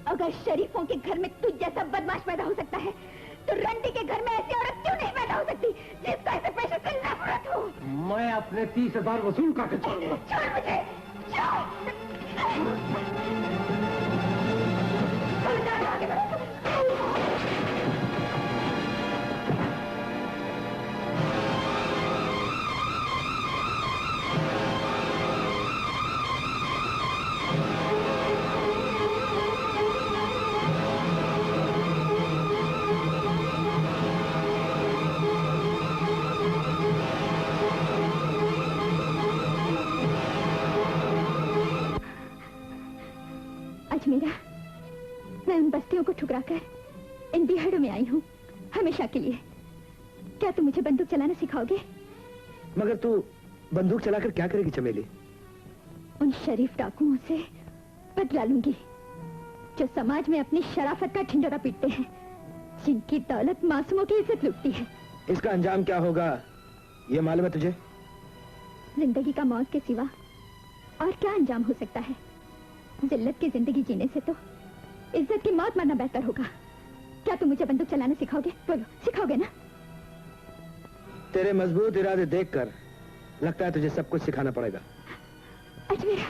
अगर शरीफों के घर में तुझ जैसा बदमाश पैदा हो सकता है तो रंडी के घर में ऐसी औरत क्यों नहीं पैदा हो सकती जिसको ऐसे पेशे से नफरत हो? मैं अपने 30,000 वसूल करके छोड़ूंगा। छोड़ मुझे, अजमेरा, मैं उन बस्तियों को ठुकराकर इन बिहाड़ों में आई हूँ हमेशा के लिए। क्या तुम मुझे बंदूक चलाना सिखाओगे? मगर तू बंदूक चलाकर क्या करेगी चमेली? उन शरीफ डाकुओं से बदला लूंगी जो समाज में अपनी शराफत का ढिंढोरा पीटते हैं, जिनकी दौलत मासूमों की इज्जत लूटती है। इसका अंजाम क्या होगा ये मालूम है तुझे? जिंदगी का मौत के सिवा और क्या अंजाम हो सकता है? जिल्लत की जिंदगी जीने से तो इज्जत की मौत मरना बेहतर होगा। क्या तुम मुझे बंदूक चलाना सिखाओगे? बोलो, सिखाओगे ना? तेरे मजबूत इरादे देखकर लगता है तुझे सब कुछ सिखाना पड़ेगा। अजमेरा,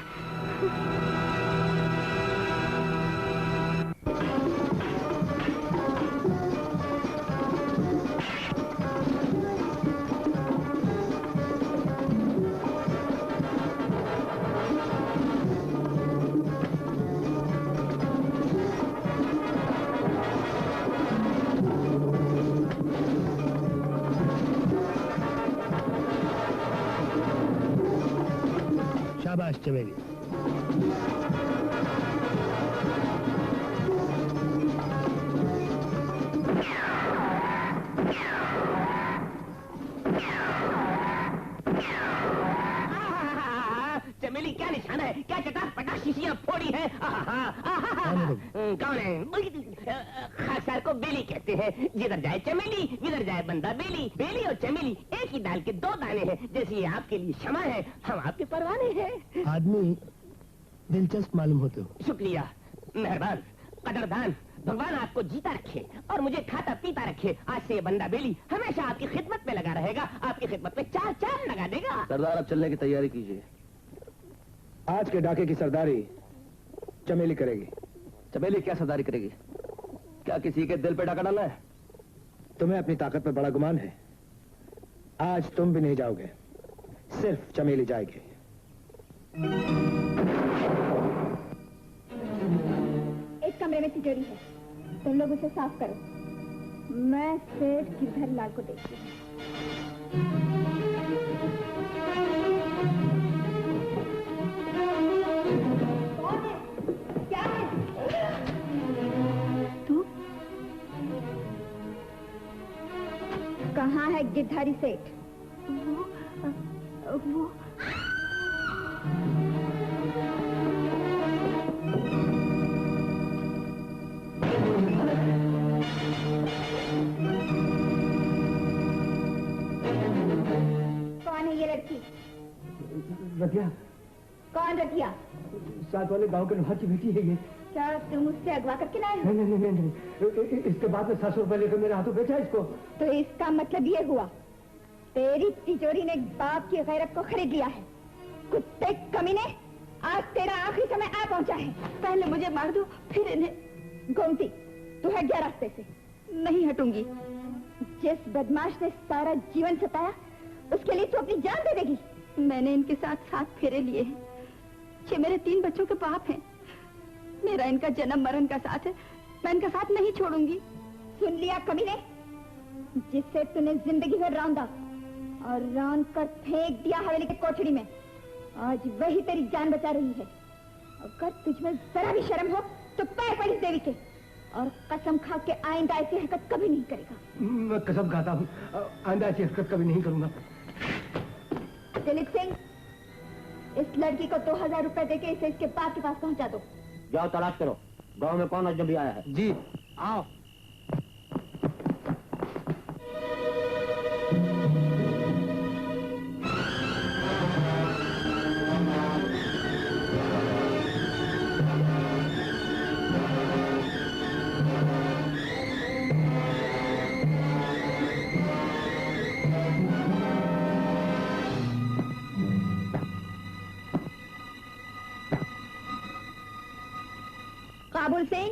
शाबाश चमेली। चमेली क्या निशाना है, क्या चटाक पटाक शीशियां फोड़ी है। कौन है? खासदार को बेली कहते हैं। जिधर जाए चमेली, जिधर जाए बंदा बेली। बेली और चमेली एक ही दाल के दो दाने हैं। जैसे ये आपके लिए क्षमा है, हम आपके परवाने हैं। आदमी दिलचस्प मालूम होते हो। शुक्रिया, मेहरबान, कदरदान। भगवान आपको जीता रखे और मुझे खाता पीता रखे। आज से ये बंदा बेली हमेशा आपकी खिदमत में लगा रहेगा, आपकी खिदमत में चार चार लगा देगा। सरदार, अब चलने की तैयारी कीजिए। आज के डाके की सरदारी चमेली करेगी। चमेली क्या सरदारी करेगी? क्या किसी के दिल पे डाका डाला है? तुम्हें अपनी ताकत पर बड़ा गुमान है। आज तुम भी नहीं जाओगे, सिर्फ चमेली जाएगी। इस कमरे में तिजोरी है, तुम लोग उसे साफ करो। मैं सेठ गिरधर लाल को देखती हूँ। कहाँ है गिरधारी सेठ? वो कौन है ये लड़की? रतिया। कौन रतिया? साथ वाले गांव के लोहार की बेटी है ये। क्या तुम उससे अगवा करके लाए? नहीं नहीं नहीं नहीं, इसके बाद में 700 रुपए लेकर मेरे हाथों बेचा इसको। तो इसका मतलब ये हुआ तेरी तिजोरी ने बाप की गैरत को खरीद लिया है। कुत्ते कमीने, आज तेरा आखिरी समय आ पहुंचा है। पहले मुझे मार दो, फिर इन्हें। गोमती, तू हट जा रास्ते से। नहीं हटूंगी। जिस बदमाश ने सारा जीवन सताया, उसके लिए तू अपनी जान दे देगी। मैंने इनके साथ 7 फेरे लिए हैं। ये मेरे 3 बच्चों के बाप हैं। मेरा इनका जन्म मरण का साथ है, मैं इनका साथ नहीं छोड़ूंगी। सुन लिया कमीने? जिससे तूने जिंदगी भर रौंदा और रौंद कर फेंक दिया हवेली के कोठड़ी में, आज वही तेरी जान बचा रही है। अगर तुझमें जरा भी शर्म हो तो पैर पड़ इस देवी के, और कसम खा के आइंदा ऐसी हरकत कभी नहीं करेगा। मैं कसम खाता हूँ, आइंदा ऐसी हरकत कभी नहीं करूंगा। दिलीप सिंह, इस लड़की को 2000 रुपए देके इसे इसके बाप के पास पहुंचा दो। जाओ तलाश करो, गांव में कौन अजनबी आया है। जी। आओ। काबुल सिंह,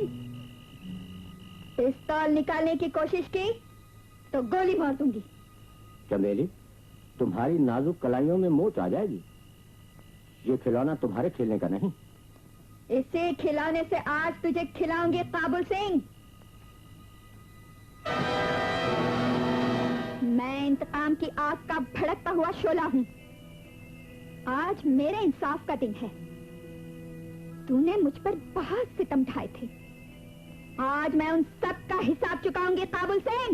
पिस्तौल निकालने की कोशिश की तो गोली मार दूंगी। चमेली, तुम्हारी नाजुक कलाइयों में मोच आ जाएगी। ये खिलौना तुम्हारे खेलने का नहीं। इसे खिलाने से आज तुझे खिलाऊंगी काबुल सिंह। मैं इंतकाम की आग का भड़कता हुआ शोला हूँ। आज मेरे इंसाफ का दिन है। तूने मुझ पर बहुत सितम ढाए थे, आज मैं उन सब का हिसाब चुकाऊंगी काबुल सिंह।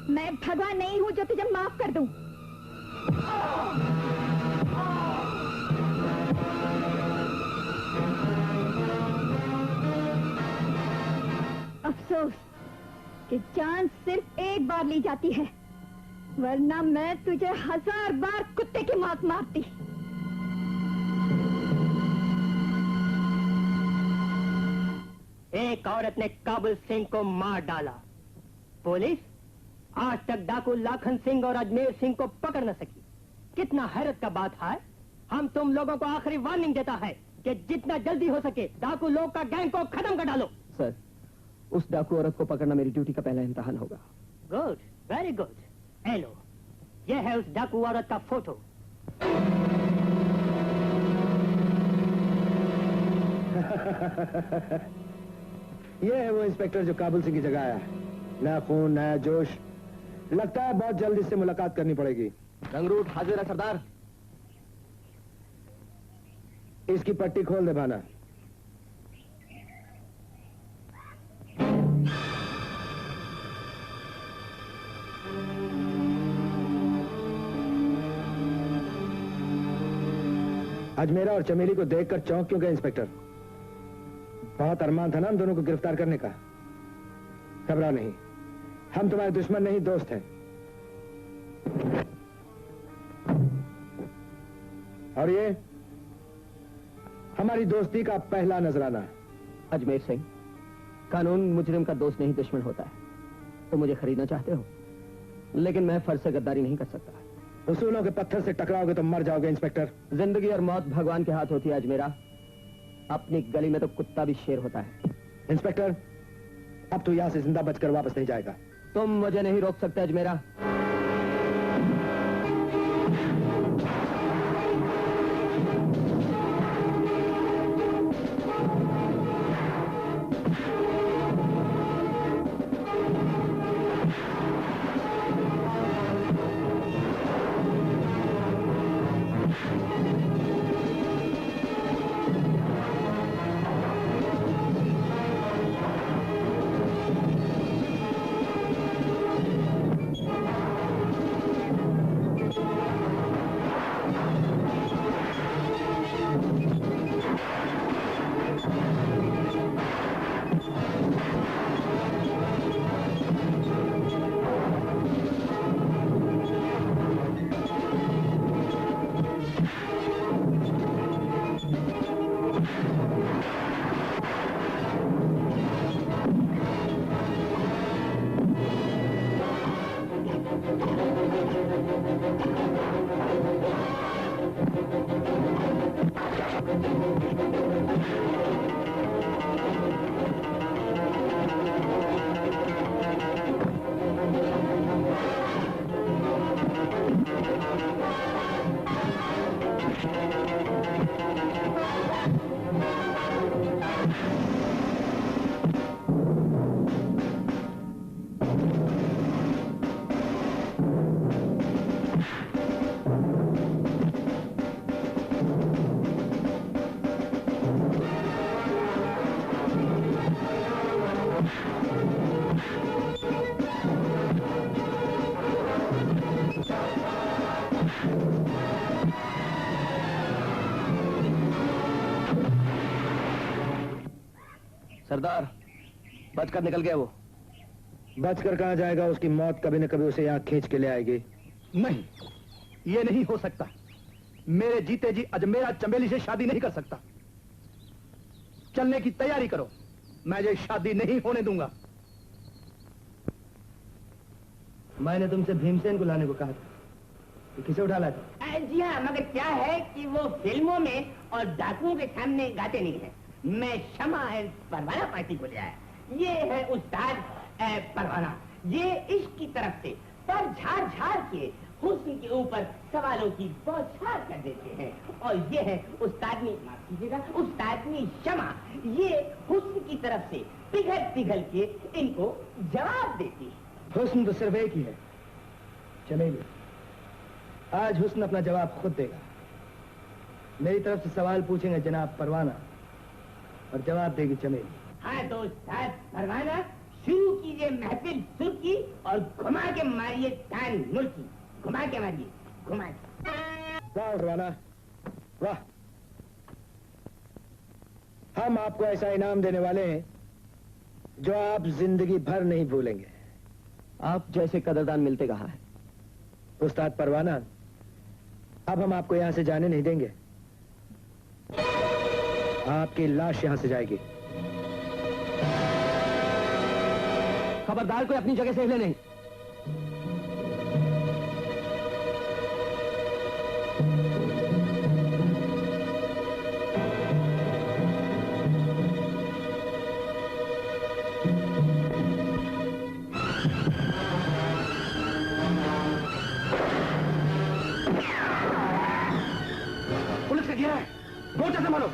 मैं भगवान नहीं हूं जो तुझे माफ कर दूं। अफसोस कि जान सिर्फ एक बार ली जाती है, वरना मैं तुझे 1000 बार कुत्ते की मौत मारती। एक औरत ने काबुल सिंह को मार डाला। पुलिस आज तक डाकू लाखन सिंह और अजमेर सिंह को पकड़ न सकी। कितना हैरत का बात है। हम तुम लोगों को आखिरी वार्निंग देता है कि जितना जल्दी हो सके डाकू लोग का गैंग को खत्म कर डालो। सर, उस डाकू औरत को पकड़ना मेरी ड्यूटी का पहला इम्तिहान होगा। Good, very good. हेलो, ये है उस डाकू औरत का फोटो। ये है वो इंस्पेक्टर जो काबुल सिंह की जगह आया। नया खून, नया जोश। लगता है बहुत जल्द इससे मुलाकात करनी पड़ेगी। रंगरूट हाजिर है सरदार। इसकी पट्टी खोल दे भाना। अजमेरा और चमेली को देखकर चौंक क्यों गए इंस्पेक्टर? बहुत अरमान था ना हम दोनों को गिरफ्तार करने का। घबराओ नहीं, हम तुम्हारे दुश्मन नहीं, दोस्त हैं। और ये हमारी दोस्ती का पहला नजराना। अजमेर सिंह, कानून मुजरिम का दोस्त नहीं दुश्मन होता है। तो मुझे खरीदना चाहते हो, लेकिन मैं फर्ज से गद्दारी नहीं कर सकता। उसूलों के पत्थर से टकराओगे तो मर जाओगे इंस्पेक्टर। जिंदगी और मौत भगवान के हाथ होती है अजमेरा। अपनी गली में तो कुत्ता भी शेर होता है। इंस्पेक्टर, अब तो यहां से जिंदा बचकर वापस नहीं जाएगा। तुम मुझे नहीं रोक सकते अजमेरा। सरदार, बचकर निकल गया वो। बचकर कहां जाएगा? उसकी मौत कभी न कभी उसे यहां खींच के ले आएगी। नहीं, ये नहीं हो सकता। मेरे जीते जी अजमेरा चमेली से शादी नहीं कर सकता। चलने की तैयारी करो, मैं ये शादी नहीं होने दूंगा। मैंने तुमसे भीमसेन को लाने को कहा था, तो किसे उठा लाया था? जी हाँ, मगर क्या है कि वो फिल्मों में और डाकुओं के सामने गाते नहीं है। मैं शमा परवाना पार्टी को ले आया। ये है उस्ताद परवाना। ये इश्क की तरफ से पर झाड़ झाड़ के हुस्न के ऊपर सवालों की बौछार कर देते हैं। और ये है उस्तादनी, माफ कीजिएगा, उस्तादनी शमा। ये हुस्न की तरफ से पिघल पिघल के इनको जवाब देती है। हुस्न तो सिर्फ एक ही है, चमेली। आज हुस्न अपना जवाब खुद देगा। मेरी तरफ से सवाल पूछेंगे जनाब परवाना, और जवाब देगी चमेली। हाँ तो उस्ताद परवाना, शुरू कीजिए महफिल सुर की और घुमा के मारिए तान मुल्की। घुमा के मारिए, घुमा के। वाह परवाना, वाह। हम आपको ऐसा इनाम देने वाले हैं जो आप जिंदगी भर नहीं भूलेंगे। आप जैसे कदरदान मिलते कहाँ है? उस्ताद परवाना, अब हम आपको यहां से जाने नहीं देंगे। आपकी लाश यहां से जाएगी। खबरदार, कोई अपनी जगह से हिले नहीं। संभालो।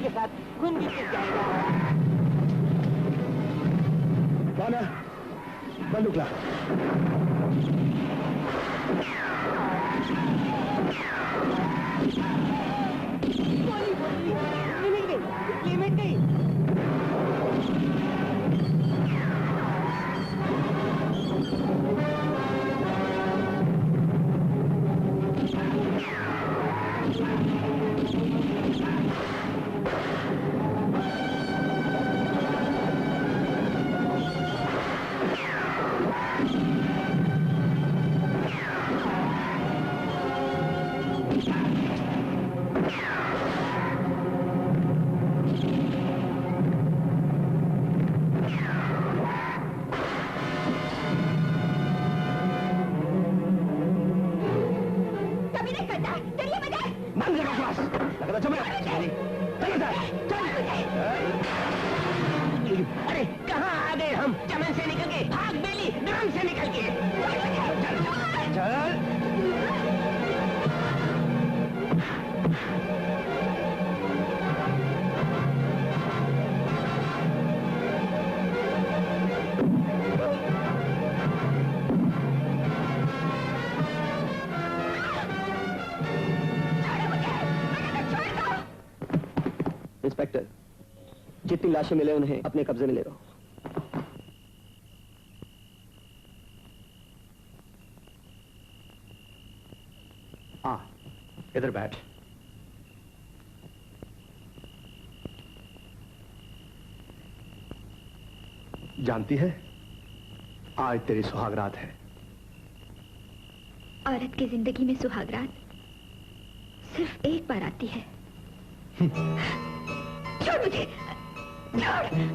के साथ खून भी पिस जाएगा। बाना, बंदूक ला। लिमिट गई। अरे कहाँ आ गए हम? चमन से निकल के भाग बेली, ड्रम से निकल के। चल। इंस्पेक्टर, जितनी लाशें मिले उन्हें अपने कब्जे में ले लो। हाँ, इधर बैठ। जानती है, आज तेरी सुहागरात है। औरत की जिंदगी में सुहागरात सिर्फ एक बार आती है। छोड़ मुझे, छोड़ मुझे।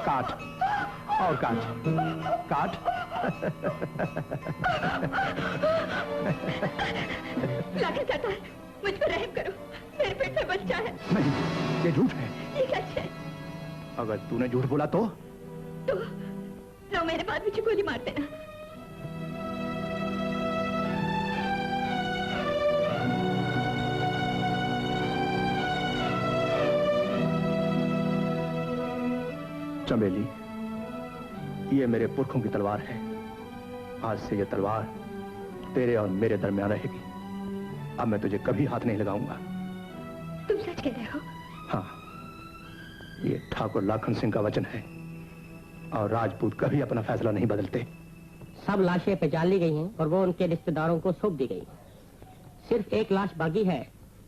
काट और काट, काट। लाखन सरदार, मुझ पर रहम करो, मेरे पेट में बच्चा है। नहीं, ये झूठ है। ये सच है। अगर तूने झूठ बोला तो मेरे बाद मुझे गोली मार देना। चमेली, ये मेरे पुरखों की तलवार है। आज से ये तलवार तेरे और मेरे दरमियान रहेगी। अब मैं तुझे कभी हाथ नहीं लगाऊंगा। तुम सच कह रहे हो? हाँ, ये ठाकुर लाखन सिंह का वचन है और राजपूत कभी अपना फैसला नहीं बदलते। सब लाशें पहचान ली गई हैं और वो उनके रिश्तेदारों को सौंप दी गई। सिर्फ एक लाश बाकी है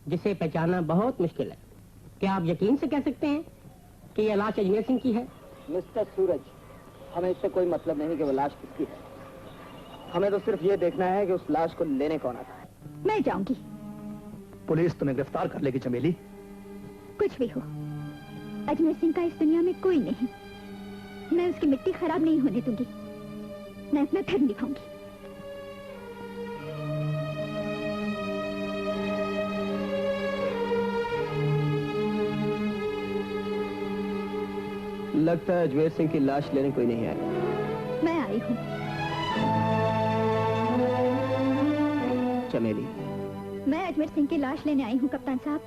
जिसे पहचानना बहुत मुश्किल है। क्या आप यकीन से कह सकते हैं कि यह लाश अजमेर सिंह की है? मिस्टर सूरज, हमें इससे कोई मतलब नहीं कि वो लाश किसकी है। हमें तो सिर्फ ये देखना है कि उस लाश को लेने कौन आता है। मैं जाऊंगी। पुलिस तुम्हें गिरफ्तार कर लेगी चमेली। कुछ भी हो, अजमेर सिंह का इस दुनिया में कोई नहीं। मैं उसकी मिट्टी खराब नहीं होने दूंगी। मैं अपना धर्म निभाऊंगी। लगता है अजमेर सिंह की लाश लेने कोई नहीं आया। मैं आई हूँ। चमेली, मैं अजमेर सिंह की लाश लेने आई हूँ कप्तान साहब।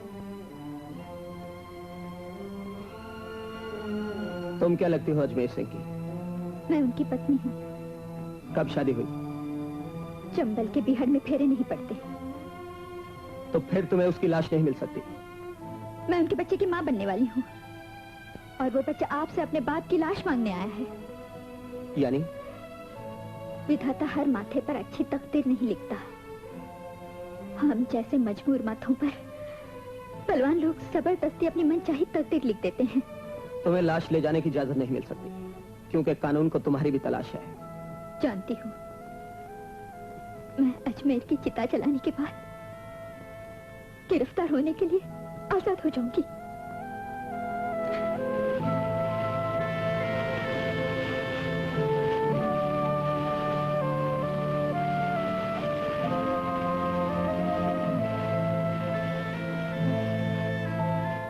तुम क्या लगती हो अजमेर सिंह की? मैं उनकी पत्नी हूँ। कब शादी हुई? चंबल के बिहड़ में फेरे नहीं पड़ते। तो फिर तुम्हें उसकी लाश नहीं मिल सकती। मैं उनके बच्चे की माँ बनने वाली हूँ और वो बच्चा आपसे अपने बाप की लाश मांगने आया है। यानी? विधाता हर माथे पर अच्छी तकदीर नहीं लिखता। हम जैसे मजबूर माथों पर बलवान लोग जबरदस्ती अपनी मनचाही तकदीर लिख देते हैं। तुम्हें लाश ले जाने की इजाजत नहीं मिल सकती, क्योंकि कानून को तुम्हारी भी तलाश है। जानती हूँ। मैं अजमेर की चिता जलाने के बाद गिरफ्तार होने के लिए आजाद हो जाऊंगी।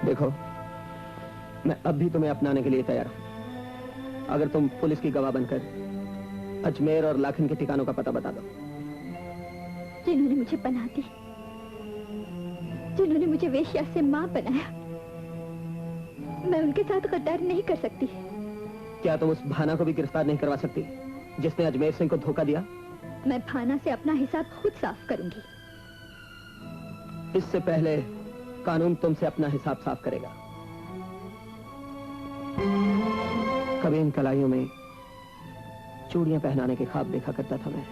देखो, मैं अब भी तुम्हें अपनाने के लिए तैयार हूं, अगर तुम पुलिस की गवाह बनकर अजमेर और लाखन के ठिकानों का पता बता दो। जिन्होंने मुझे पनाह दी, जिन्होंने मुझे वेश्या से मां बनाया, मैं उनके साथ गद्दारी नहीं कर सकती। क्या तुम उस भाना को भी गिरफ्तार नहीं करवा सकती जिसने अजमेर सिंह को धोखा दिया? मैं भाना से अपना हिसाब खुद साफ करूंगी। इससे पहले कानून तुमसे अपना हिसाब साफ करेगा। कभी इन कलाइयों में चूड़ियां पहनाने के ख्वाब देखा करता था मैं।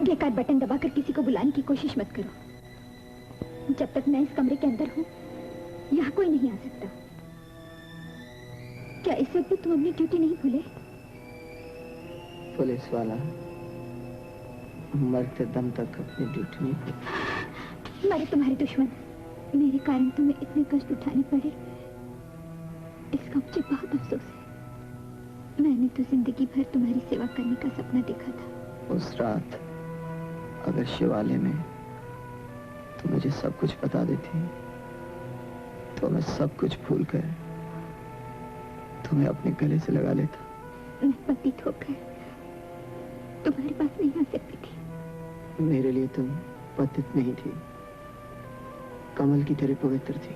बेकार बटन दबाकर किसी को बुलाने की कोशिश मत करो। जब तक मैं इस कमरे के अंदर हूँ, यहाँ कोई नहीं आ सकता। क्या इस वक्त भी तुम अपनी ड्यूटी नहीं भूले? पुलिस वाला मरते दम तक अपनी ड्यूटी नहीं भूले। मरे तुम्हारे दुश्मन, मेरे कारण तुम्हें इतने कष्ट उठाने पड़े, इसका मुझे बहुत अफसोस है। मैंने तो जिंदगी भर तुम्हारी सेवा करने का सपना देखा था। उस रात अगर शिवालय में तो मुझे सब कुछ बता देती, तो मैं सब कुछ भूल कर तुम्हें अपने गले से लगा लेता। मैं पतित होकर तुम्हारे पास नहीं आ सकती थी। मेरे लिए तुम पतित नहीं थी, कमल की तरह पवित्र थी।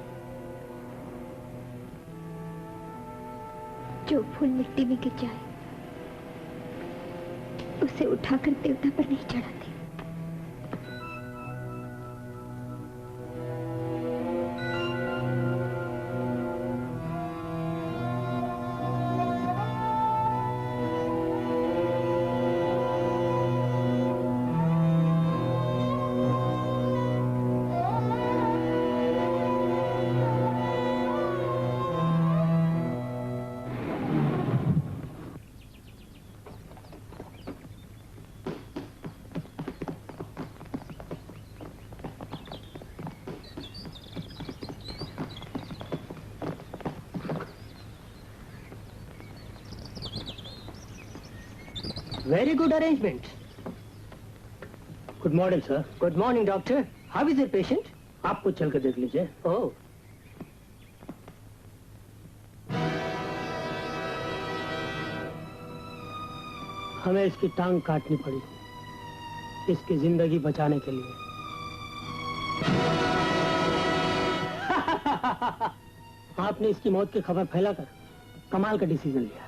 जो फूल मिट्टी में गिर जाए उसे उठाकर देवता पर नहीं चढ़ाते। Very good arrangement. Good morning sir. Good morning, doctor. How is your patient? आप कुछ चल कर देख लीजिए। Oh. हमें इसकी टांग काटनी पड़ी इसकी जिंदगी बचाने के लिए। आपने इसकी मौत की खबर फैलाकर कमाल का डिसीजन लिया है।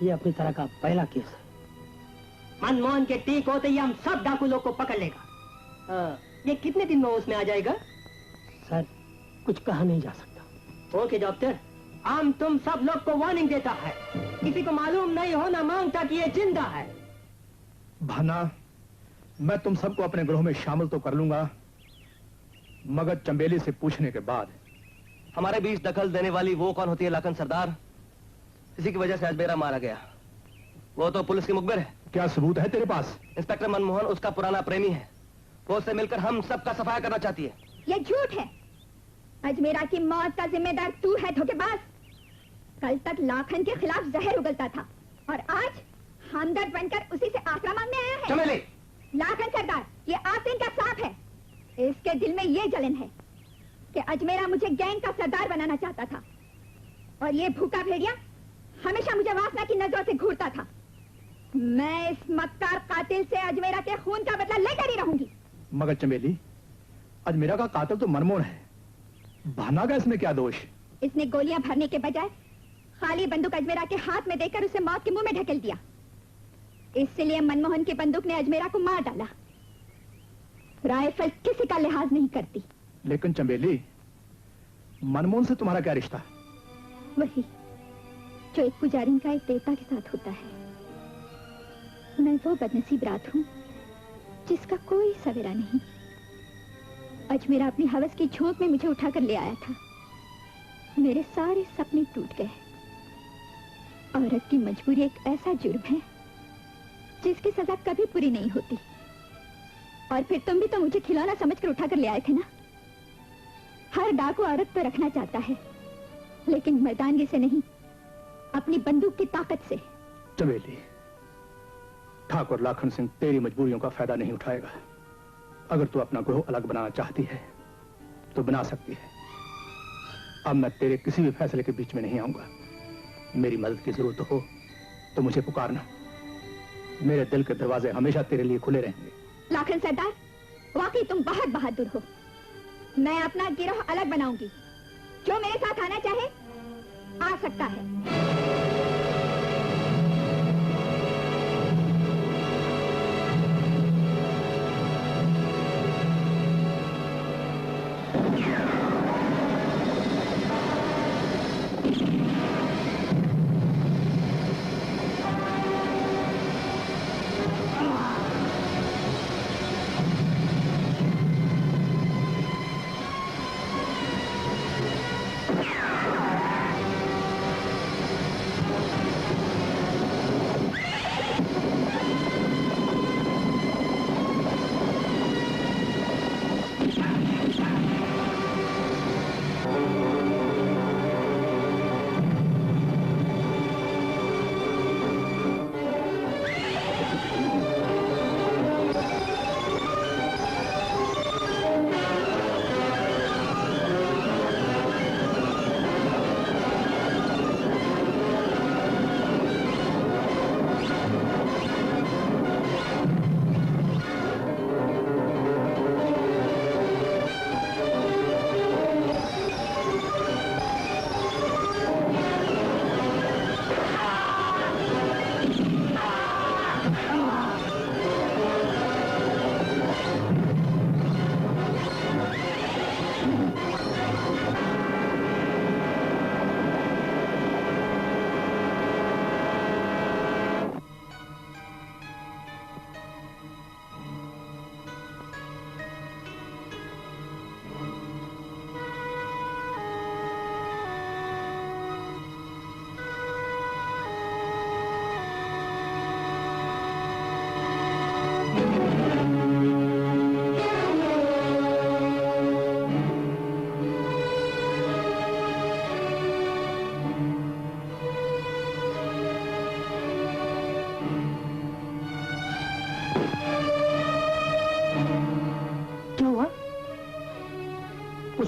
ये अपनी तरह का पहला केस है। मनमोहन के ठीक होते ही हम सब डाकू लोग को पकड़ लेगा। ये कितने दिन में उसमें आ जाएगा? सर कुछ कहा नहीं जा सकता। ओके डॉक्टर, हम तुम सब लोग को वार्निंग देता है, किसी को मालूम नहीं होना मांगता कि ये जिंदा है। भाना, मैं तुम सबको अपने ग्रोह में शामिल तो कर लूंगा, मगर चंबेली से पूछने के बाद हमारे बीच दखल देने वाली वो कौन होती है लाखन सरदार? इसी की वजह से अजमेरा मारा गया। वो तो पुलिस की मुखबिर है। क्या सबूत है तेरे पास? इंस्पेक्टर मनमोहन उसका पुराना प्रेमी है। वो उससे मिलकर हम सबका सफाया करना चाहती है। ये झूठ है। अजमेरा की मौत का जिम्मेदार तू है धोखेबाज। कल तक लाखन के खिलाफ जहर उगलता था और आज हमदर्द बनकर उसी से आसरा मांगने आया है। चमेली! लाखन सरदार, ये आस्तीन का सांप है। इसके दिल में ये जलन है कि अजमेरा मुझे गैंग का सरदार बनाना चाहता था और ये भूखा भेड़िया हमेशा मुझे वासना की नजरों से घूरता था। मैं इस मक्कार कातिल से अजमेरा के खून का बदला लेकर ही रहूंगी। मगर चमेली, अजमेरा का कातिल तो मनमोहन है, भाना का इसमें क्या दोष? इसने गोलियां भरने के बजाय खाली बंदूक अजमेरा के हाथ में देकर उसे मौत के मुंह में ढकेल दिया। इसलिए मनमोहन की बंदूक ने अजमेरा को मार डाला। राइफल किसी का लिहाज नहीं करती। लेकिन चंबेली, मनमोहन से तुम्हारा क्या रिश्ता? वही जो एक पुजारी का एक देवता के साथ होता है। मैं वो बदनसीब रात हूँ जिसका कोई सवेरा नहीं। अजमेरा अपनी हवस की झोंक में मुझे उठाकर ले आया था। मेरे सारे सपने टूट गए। औरत की मजबूरी एक ऐसा जुर्म है जिसकी सजा कभी पूरी नहीं होती। और फिर तुम भी तो मुझे खिलौना समझकर उठाकर ले आए थे ना। हर डाकू औरत पर रखना चाहता है, लेकिन मर्दानगी से नहीं, अपनी बंदूक की ताकत से। चमेली, ठाकुर लाखन सिंह तेरी मजबूरियों का फायदा नहीं उठाएगा। अगर तू अपना ग्रोह अलग बनाना चाहती है तो बना सकती है। अब मैं तेरे किसी भी फैसले के बीच में नहीं आऊंगा। मेरी मदद की जरूरत हो तो मुझे पुकारना। मेरे दिल के दरवाजे हमेशा तेरे लिए खुले रहेंगे। लाखन सरदार, वाकई तुम बहुत बहादुर हो। मैं अपना गिरोह अलग बनाऊंगी। जो मेरे साथ आना चाहे आ सकता है।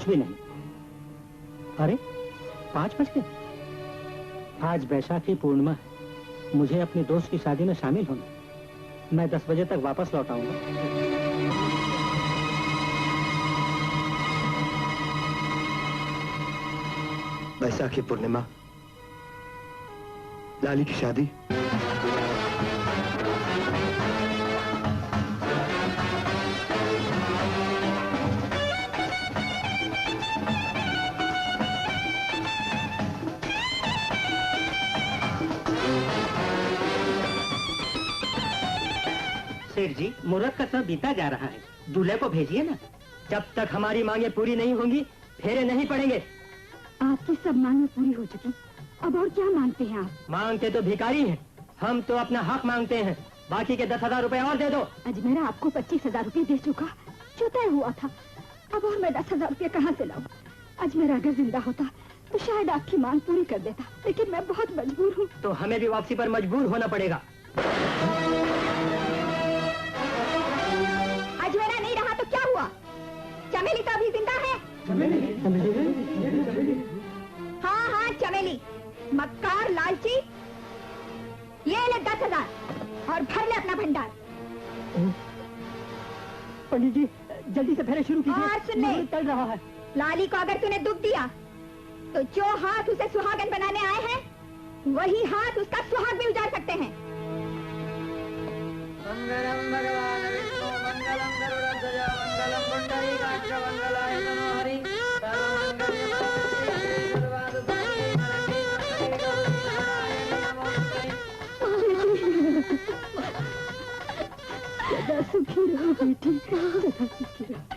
कुछ भी नहीं। अरे 5 बज गए। आज बैसाखी पूर्णिमा है, मुझे अपने दोस्त की शादी में शामिल होना। मैं 10 बजे तक वापस लौट आऊंगा। बैसाखी पूर्णिमा, लाली की शादी। सेठ जी, मुहूर्त का समय बीता जा रहा है, दूल्हे को भेजिए ना। जब तक हमारी मांगें पूरी नहीं होंगी फेरे नहीं पड़ेंगे। आपकी सब मांगें पूरी हो चुकी, अब और क्या मांगते हैं आप? मांगते तो भिखारी हैं, हम तो अपना हक मांगते हैं। बाकी के 10,000 रुपए और दे दो। अजमेरा आपको 25,000 रुपए दे चुका, जो तय हुआ था। अब और मैं 10,000 रुपए कहाँ से लाऊं? अजमेरा अगर जिंदा होता तो शायद आपकी मांग पूरी कर देता, लेकिन मैं बहुत मजबूर हूँ। तो हमें भी वापसी पर मजबूर होना पड़ेगा। अजमेरा नहीं रहा तो क्या हुआ? चमेली तो अभी जिंदा है। हाँ हाँ चमेली, मक्कार लालची, ये ले 10,000 और भर ले अपना भंडार। पंडित जी जल्दी से फेरे शुरू कीजिए। और सुन ले, चल रहा है। लाली को अगर तूने दुख दिया तो जो हाथ उसे सुहागन बनाने आए हैं वही हाथ उसका सुहाग भी उजाड़ सकते हैं। मंगलम भगवान विष्णु मंगलम गरुड़ध्वज मंगलम पुंडरीकाक्ष मंगलाय नमो हरि सदा सुखी रहो बेटी, सदा सुखी रहो।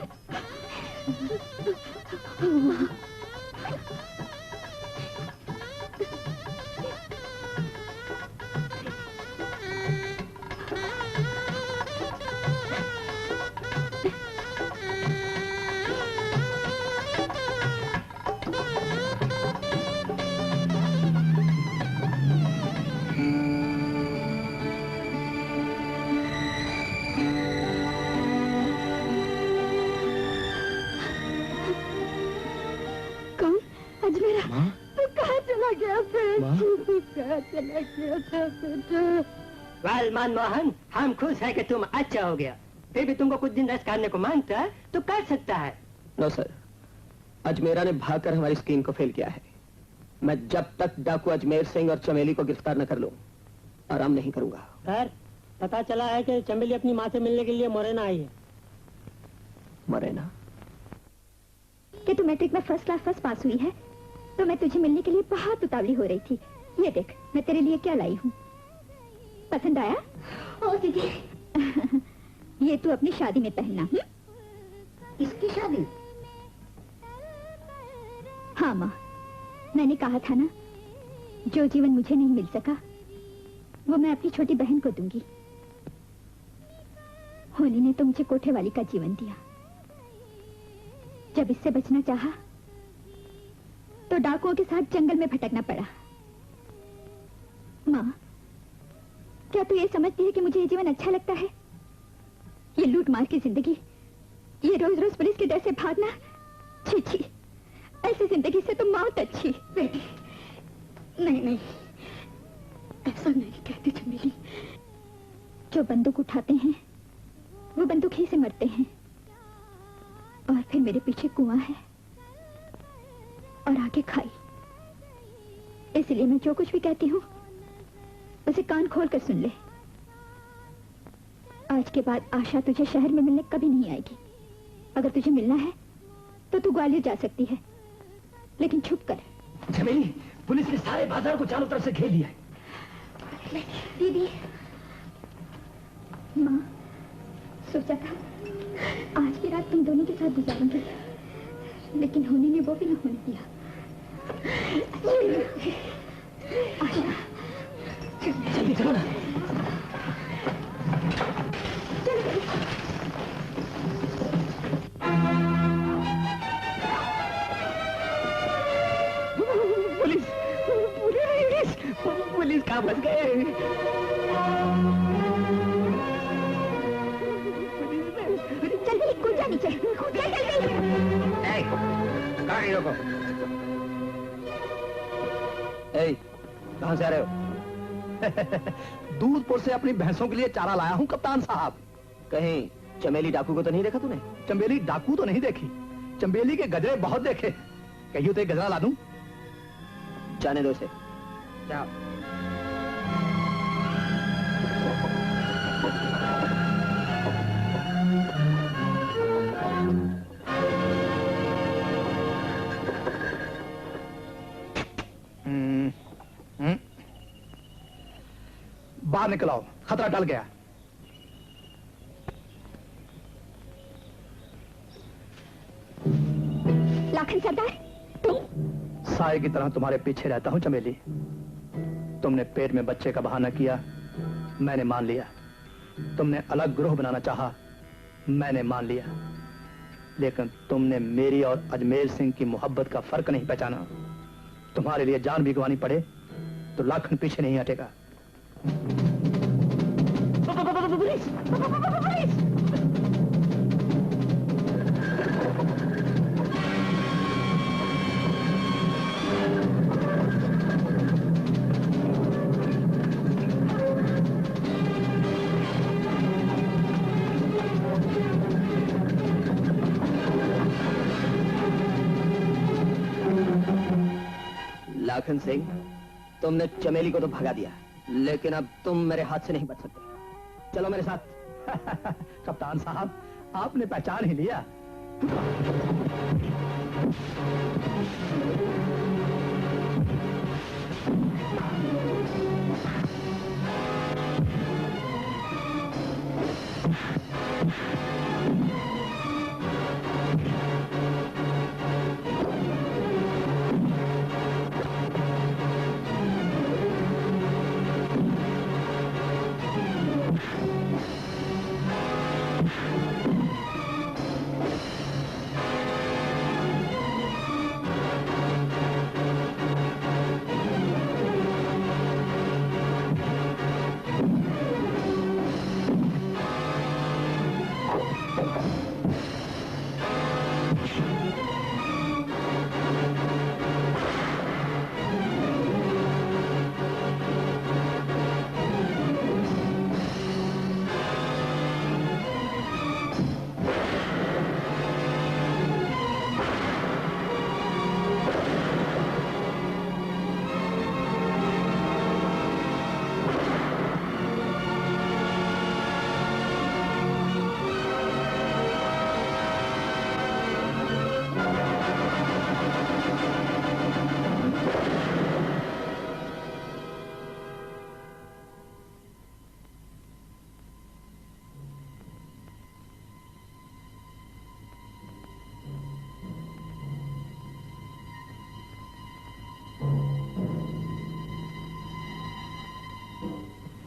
वेल मनमोहन, हम खुश हैं कि तुम अच्छा हो गया। फिर भी तुमको कुछ दिन रेस्ट करने को मांगता है तो कर सकता है। नो सर, अजमेरा ने भागकर हमारी स्कीम को फेल किया है। मैं जब तक डाकू अजमेर सिंह और चमेली को गिरफ्तार न कर लूं आराम नहीं करूंगा। सर, पता चला है कि चमेली अपनी माँ से मिलने के लिए मोरेना आई है। मोरेना? कि तू मैट्रिक में फर्स्ट पास हुई है तो मैं तुझे मिलने के लिए बहुत उतावली हो रही थी। ये देख मैं तेरे लिए क्या लाई हूँ, पसंद आया? ओ दीदी ये तू अपनी शादी में पहनना। इसकी शादी? हाँ माँ, मैंने कहा था ना, जो जीवन मुझे नहीं मिल सका वो मैं अपनी छोटी बहन को दूंगी। होनी ने तो मुझे कोठे वाली का जीवन दिया, जब इससे बचना चाहा तो डाकुओं के साथ जंगल में भटकना पड़ा। माँ, क्या तू ये समझती है कि मुझे ये जीवन अच्छा लगता है? ये लूट मार की जिंदगी, ये रोज रोज पुलिस के डर से भागना, छी छी, ऐसी जिंदगी से तो मौत अच्छी। बेटी नहीं नहीं, ऐसा नहीं कहती चमेली। जो बंदूक उठाते हैं वो बंदूक ही से मरते हैं, और फिर मेरे पीछे कुआं है और आगे खाई। इसलिए मैं जो कुछ भी कहती हूँ उसे कान खोल कर सुन ले। आज के बाद आशा तुझे शहर में मिलने कभी नहीं आएगी। अगर तुझे मिलना है तो तू ग्वालियर जा सकती है, लेकिन छुप कर। चमेली, पुलिस ने सारे बाजार को चारों तरफ से घेर लिया है। दीदी, माँ, सोचा था आज की रात तुम दोनों के साथ गुजारूंगी, लेकिन होने ने वो भी न होने दिया। आशा, जल्दी चलो ना। पुलिस पुलिस पुलिस कहाँ फंस गए? जल्दी कूद जा नीचे, कूद जा जल्दी। गाड़ियों को। कहां से आ रहे हो? दूधपुर से अपनी भैंसों के लिए चारा लाया हूं कप्तान साहब। कहीं चमेली डाकू को तो नहीं देखा तूने? चंबेली डाकू तो नहीं देखी, चंबेली के गजरे बहुत देखे। कहियो तो एक गजरा ला दूं? जाने दो इसे। जाओ। बाहर निकल आओ, खतरा टल गया। लाखन सरदार, तुम? साए की तरह तुम्हारे पीछे रहता हूं चमेली। तुमने पेट में बच्चे का बहाना किया, मैंने मान लिया। तुमने अलग ग्रोह बनाना चाहा, मैंने मान लिया। लेकिन तुमने मेरी और अजमेर सिंह की मोहब्बत का फर्क नहीं पहचाना। तुम्हारे लिए जान भी गंवानी पड़े तो लाखन पीछे नहीं हटेगा। लाखन सिंह, तुमने चमेली को तो भगा दिया, लेकिन अब तुम मेरे हाथ से नहीं बच सकते। चलो मेरे साथ। कप्तान साहब, आपने पहचान ही लिया।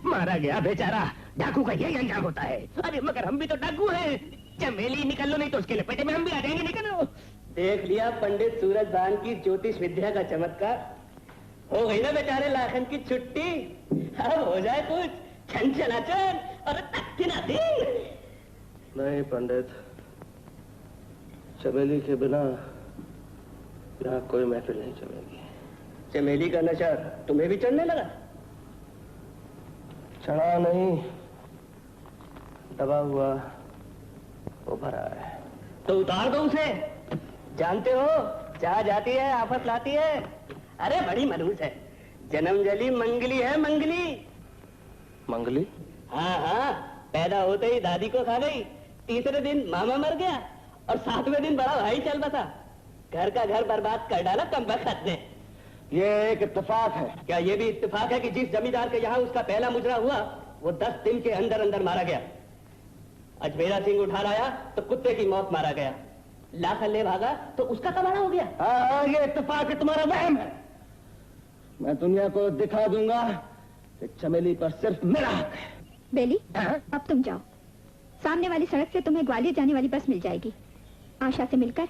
मारा गया बेचारा। डाकू का यही अंजाम होता है। अरे मगर हम भी तो डाकू हैं। चमेली निकल लो, नहीं तो उसके लपेटे में हम भी आ जाएंगे। निकलो। देख लिया पंडित सूरजभान की ज्योतिष विद्या का चमत्कार। हो गई ना बेचारे लाखन की छुट्टी। अब हो जाए कुछ छन छनाचन और तक नहीं पंडित, चमेली के बिना यहाँ कोई महफिल नहीं चलेगी। चमेली का नशा तुम्हें भी चढ़ने लगा? चढ़ा नहीं, दबा हुआ वो भरा है। तो उतार दो उसे। जानते हो जहाँ जाती है आफत लाती है। अरे बड़ी मनहूस है। जन्मजली मंगली है, मंगली। मंगली? हाँ हाँ, पैदा होते ही दादी को खा गई, तीसरे दिन मामा मर गया और 7वें दिन बड़ा भाई चल बसा। घर का घर बर्बाद कर डाला कमबख्त ने। ये एक इत्तेफाक है। क्या ये भी इत्तेफाक है कि जिस जमींदार के यहाँ उसका पहला मुजरा हुआ वो 10 दिन के अंदर अंदर मारा गया। अजमेरा सिंह उठा लाया तो कुत्ते की मौत मारा गया। लाखन ले भागा तो उसका कमाना हो गया। हाँ, ये इत्तेफाक है, तुम्हारा वहम है। मैं दुनिया को दिखा दूंगा कि चमेली पर सिर्फ मेरा हक है। बेली, अब तुम जाओ। सामने वाली सड़क से तुम्हें ग्वालियर जाने वाली बस मिल जाएगी। आशा से मिलकर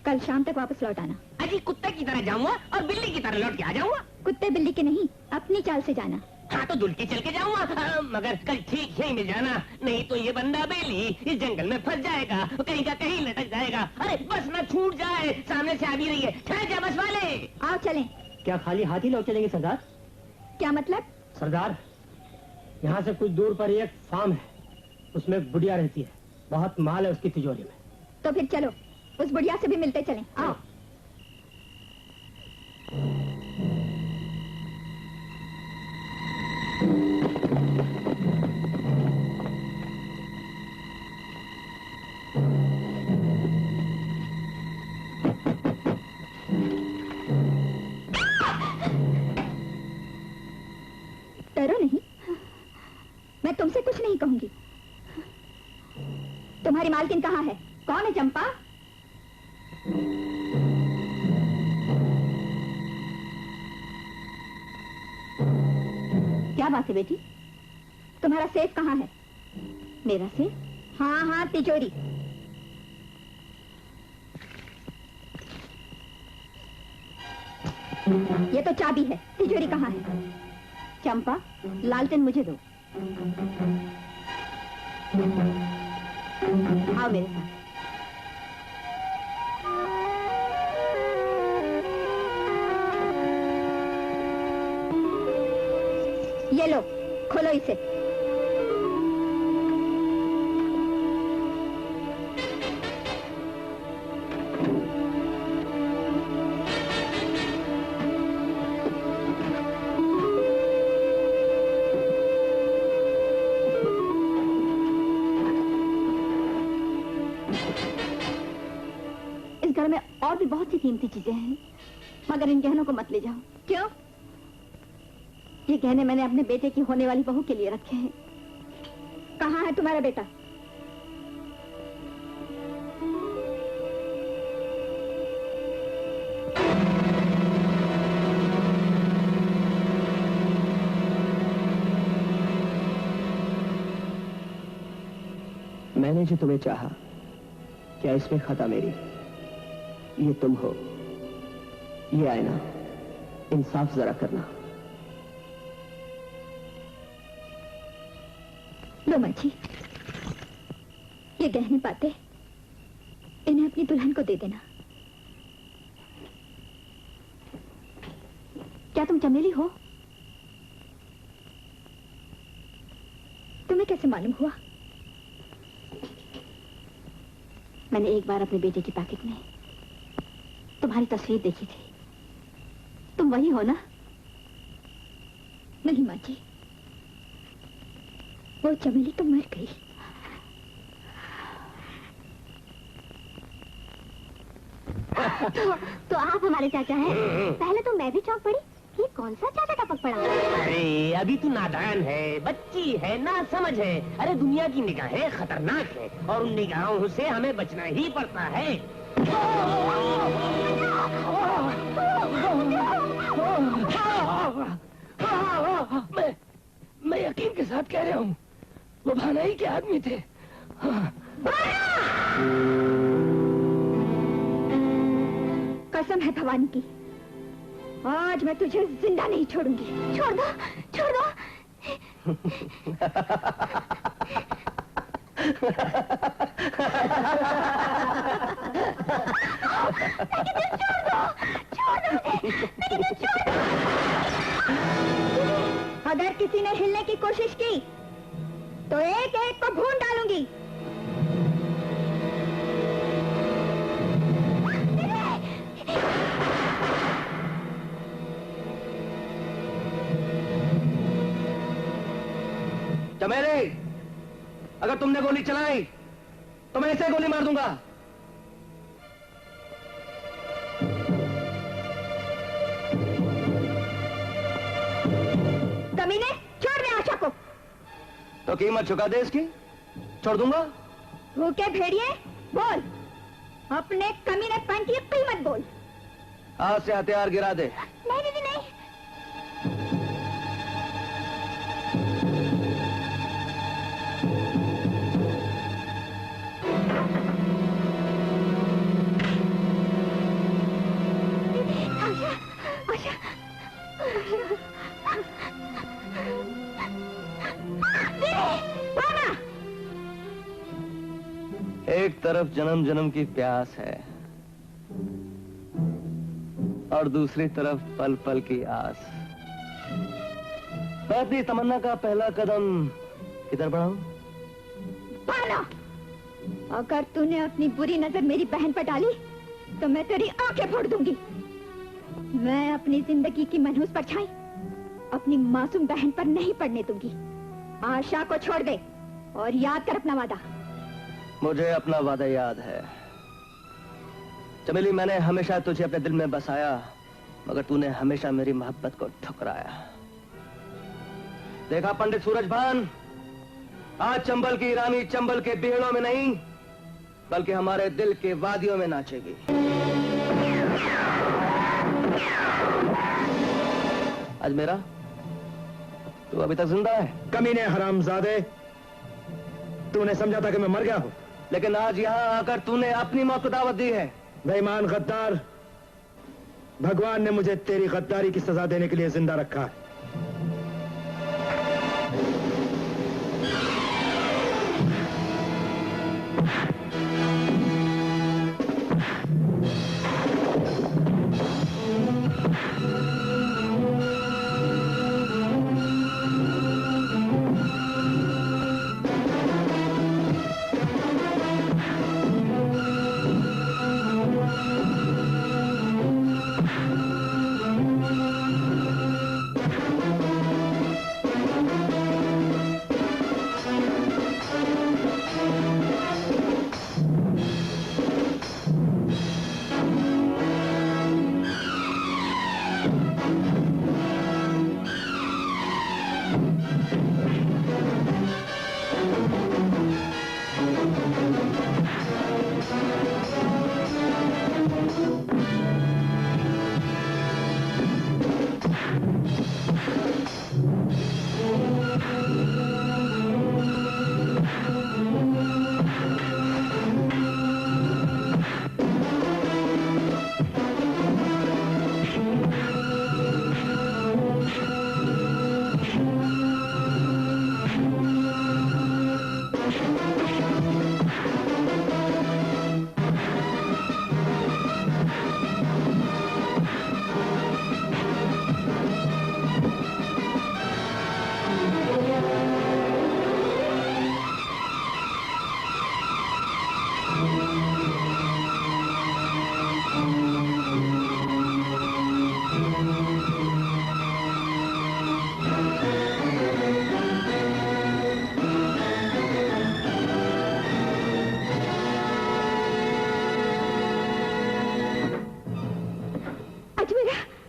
कल शाम तक वापस लौट आना। अजी कुत्ते की तरह जाऊंगा और बिल्ली की तरह लौट के आ जाऊंगा। कुत्ते बिल्ली के नहीं, अपनी चाल से जाना। हाँ तो दुल के चल के जाऊंगा, मगर कल ठीक यही मिल जाना, नहीं तो ये बंदा बेली इस जंगल में फंस जाएगा, कहीं का कहीं लटक जाएगा। अरे बस ना छूट जाए, सामने से आ भी रही है। ठहर जा बस वाले। आओ चलें। क्या खाली हाथ ही लौट चलेंगे सरदार? क्या मतलब? सरदार, यहाँ से कुछ दूर पर एक फार्म है, उसमें एक बुढ़िया रहती है, बहुत माल है उसकी तिजोरी में। तो फिर चलो उस बुढ़िया से भी मिलते चलें। आओ। डरो नहीं, मैं तुमसे कुछ नहीं कहूंगी। तुम्हारी मालकिन कहाँ है? कौन है चंपा? क्या बात है बेटी? तुम्हारा सेफ कहाँ है? मेरा सेफ? हाँ हाँ, तिजोरी। ये तो चाबी है, तिजोरी कहाँ है? चंपा, लालटेन मुझे दो। आओ मेरे साथ। ये लो, खोलो इसे। घर में और भी बहुत सी कीमती चीजें हैं, मगर इन गहनों को मत ले जाओ। क्यों? ये गहने मैंने अपने बेटे की होने वाली बहू के लिए रखे हैं। कहाँ है तुम्हारा बेटा? मैंने जो तुम्हें चाहा, क्या इसमें खता मेरी? ये तुम हो, ये आईना, इंसाफ जरा करना। लो माँ जी, ये गहने पाते, इन्हें अपनी दुल्हन को दे देना। क्या तुम चमेली हो? तुम्हें कैसे मालूम हुआ? मैंने एक बार अपने बेटे की पैकेट में तुम्हारी तस्वीर देखी थी। तुम वही हो ना? नहीं माँ जी, वो चमेली तो मर गई। तो आप हमारे चाचा हैं? पहले तो मैं भी चौंक पड़ी कि कौन सा चाचा टपक पड़ा। अरे अभी तू नादान है, बच्ची है, ना समझ है। अरे दुनिया की निगाहें खतरनाक है और उन निगाहों से हमें बचना ही पड़ता है। मैं यकीन के साथ कह रहा हूँ, वो भानाई के आदमी थे। कसम है भवानी की, आज मैं तुझे जिंदा नहीं छोड़ूंगी। छोड़ दो, छोड़ दो। अगर किसी ने हिलने की कोशिश की तो एक एक को भून डालूंगी। चमेली, अगर तुमने गोली चलाई तो मैं इसे गोली मार दूंगा। कमीने, छोड़ दे आशा को। तो कीमत चुका दे इसकी, छोड़ दूंगा। भूखे भेड़िए, बोल, अपने कमीने पैंट की कीमत बोल। हाथ से हथियार गिरा दे। नहीं दीदी नहीं। एक तरफ जन्म जन्म की प्यास है और दूसरी तरफ पल पल की आस। मैं अपनी तमन्ना का पहला कदम किधर बढ़ाऊं? पाना, अगर तूने अपनी बुरी नजर मेरी बहन पर डाली तो मैं तेरी आंखें फोड़ दूंगी। मैं अपनी जिंदगी की मनहूस परछाई अपनी मासूम बहन पर नहीं पड़ने दूंगी। आशा को छोड़ दे और याद कर अपना वादा। मुझे अपना वादा याद है चमेली। मैंने हमेशा तुझे अपने दिल में बसाया, मगर तूने हमेशा मेरी मोहब्बत को ठुकराया। देखा पंडित सूरजभान, आज चंबल की रानी चंबल के बिहड़ों में नहीं बल्कि हमारे दिल के वादियों में नाचेगी। अजमेरा, तू अभी तक जिंदा है? कमीने हरामजादे, तूने समझा था कि मैं मर गया हूं, लेकिन आज यहां आकर तूने अपनी मौत को दावत दी है। बेईमान गद्दार, भगवान ने मुझे तेरी गद्दारी की सजा देने के लिए जिंदा रखा है।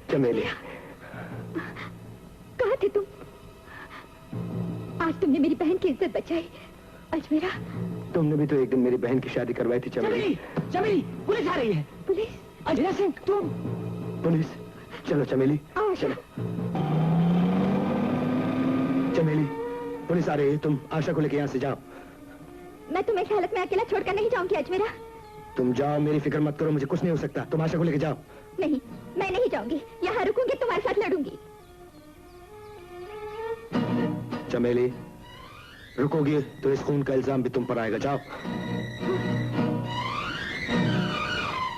चमेली, कहाँ थे तुम? आज तुमने मेरी बहन की इज्जत बचाई। अजमेरा, तुमने भी तो एक दिन मेरी बहन की शादी करवाई थी चमेली। चमेली, पुलिस आ रही है। पुलिस? अजमेरा सिंह, तुम? पुलिस? चलो चमेली, चलो। चमेली, पुलिस आ रही है, तुम आशा को लेकर यहाँ से जाओ। मैं तुम्हें इस हालत में अकेला छोड़कर नहीं जाऊंगी अजमेरा। तुम जाओ, मेरी फिक्र मत करो, मुझे कुछ नहीं हो सकता। तुम आशा को लेकर जाओ। नहीं, मैं नहीं जाऊंगी, यहाँ रुकूंगी, तुम्हारे साथ लड़ूंगी। चमेली, रुकोगी तो इस खून का इल्जाम भी तुम पर आएगा। जाओ।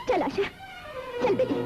चल आशा, चल बेटी।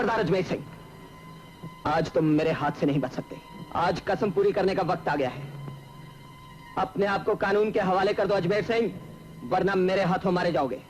खबरदार अजमेर सिंह, आज तुम मेरे हाथ से नहीं बच सकते। आज कसम पूरी करने का वक्त आ गया है। अपने आप को कानून के हवाले कर दो अजमेर सिंह, वरना मेरे हाथों मारे जाओगे।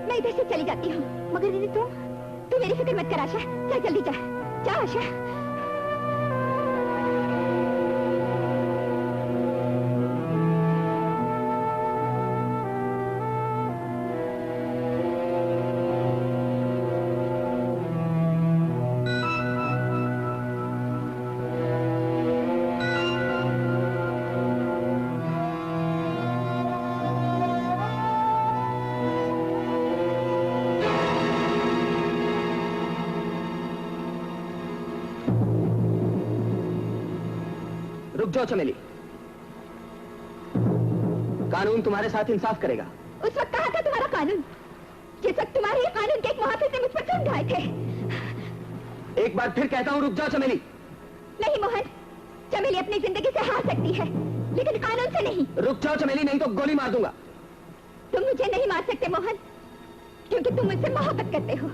मैं इधर से चली जाती हूँ, मगर दीदी तू मेरी फिक्र मत कर आशा। चल जल्दी जा, जा आशा। रुक जाओ चमेली, कानून तुम्हारे साथ इंसाफ करेगा। उस वक्त कहा था तुम्हारा कानून, जिस वक्त तुम्हारे ही कानून के एक मुहाफिज ने मुझ पर जुर्म ढाए थे। एक बार फिर कहता हूं, रुक जाओ चमेली। नहीं मोहन, चमेली अपनी जिंदगी से हार सकती है, लेकिन कानून से नहीं। रुक जाओ चमेली, नहीं तो गोली मार दूंगा। तुम मुझे नहीं मार सकते मोहन, क्योंकि तुम मुझसे मोहब्बत करते हो।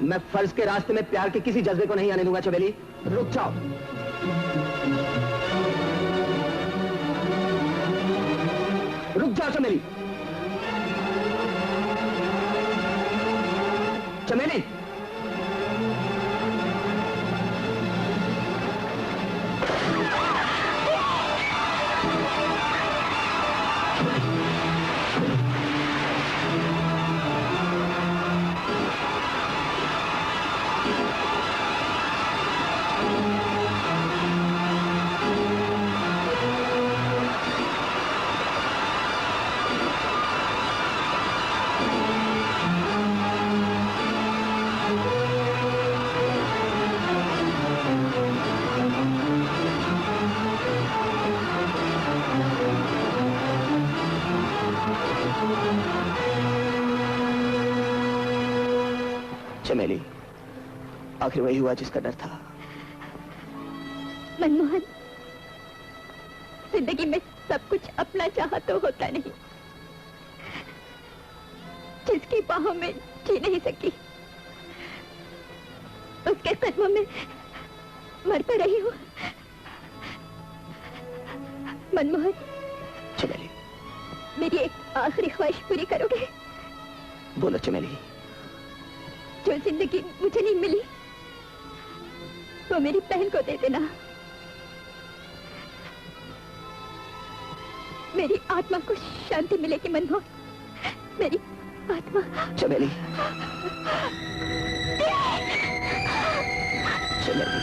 मैं फर्ज के रास्ते में प्यार के किसी जज्बे को नहीं आने दूंगा चमेली। रुक जाओ। रुक जाओ चमेली। चमेली, चमेली, आखिर वही हुआ जिसका डर था। मनमोहन, जिंदगी में सब कुछ अपना चाहा तो होता नहीं। जिसकी बाहों में जी नहीं सकी, उसके कदमों में मर तो रही हूँ। मनमोहन, चमेली, मेरी एक आखिरी ख्वाहिश पूरी करोगे? बोलो चमेली। जो जिंदगी मुझे नहीं मिली, वो मेरी बहन को दे देना। मेरी आत्मा को शांति मिलेगी मनमोहन, मेरी आत्मा। चमेली, चले गए।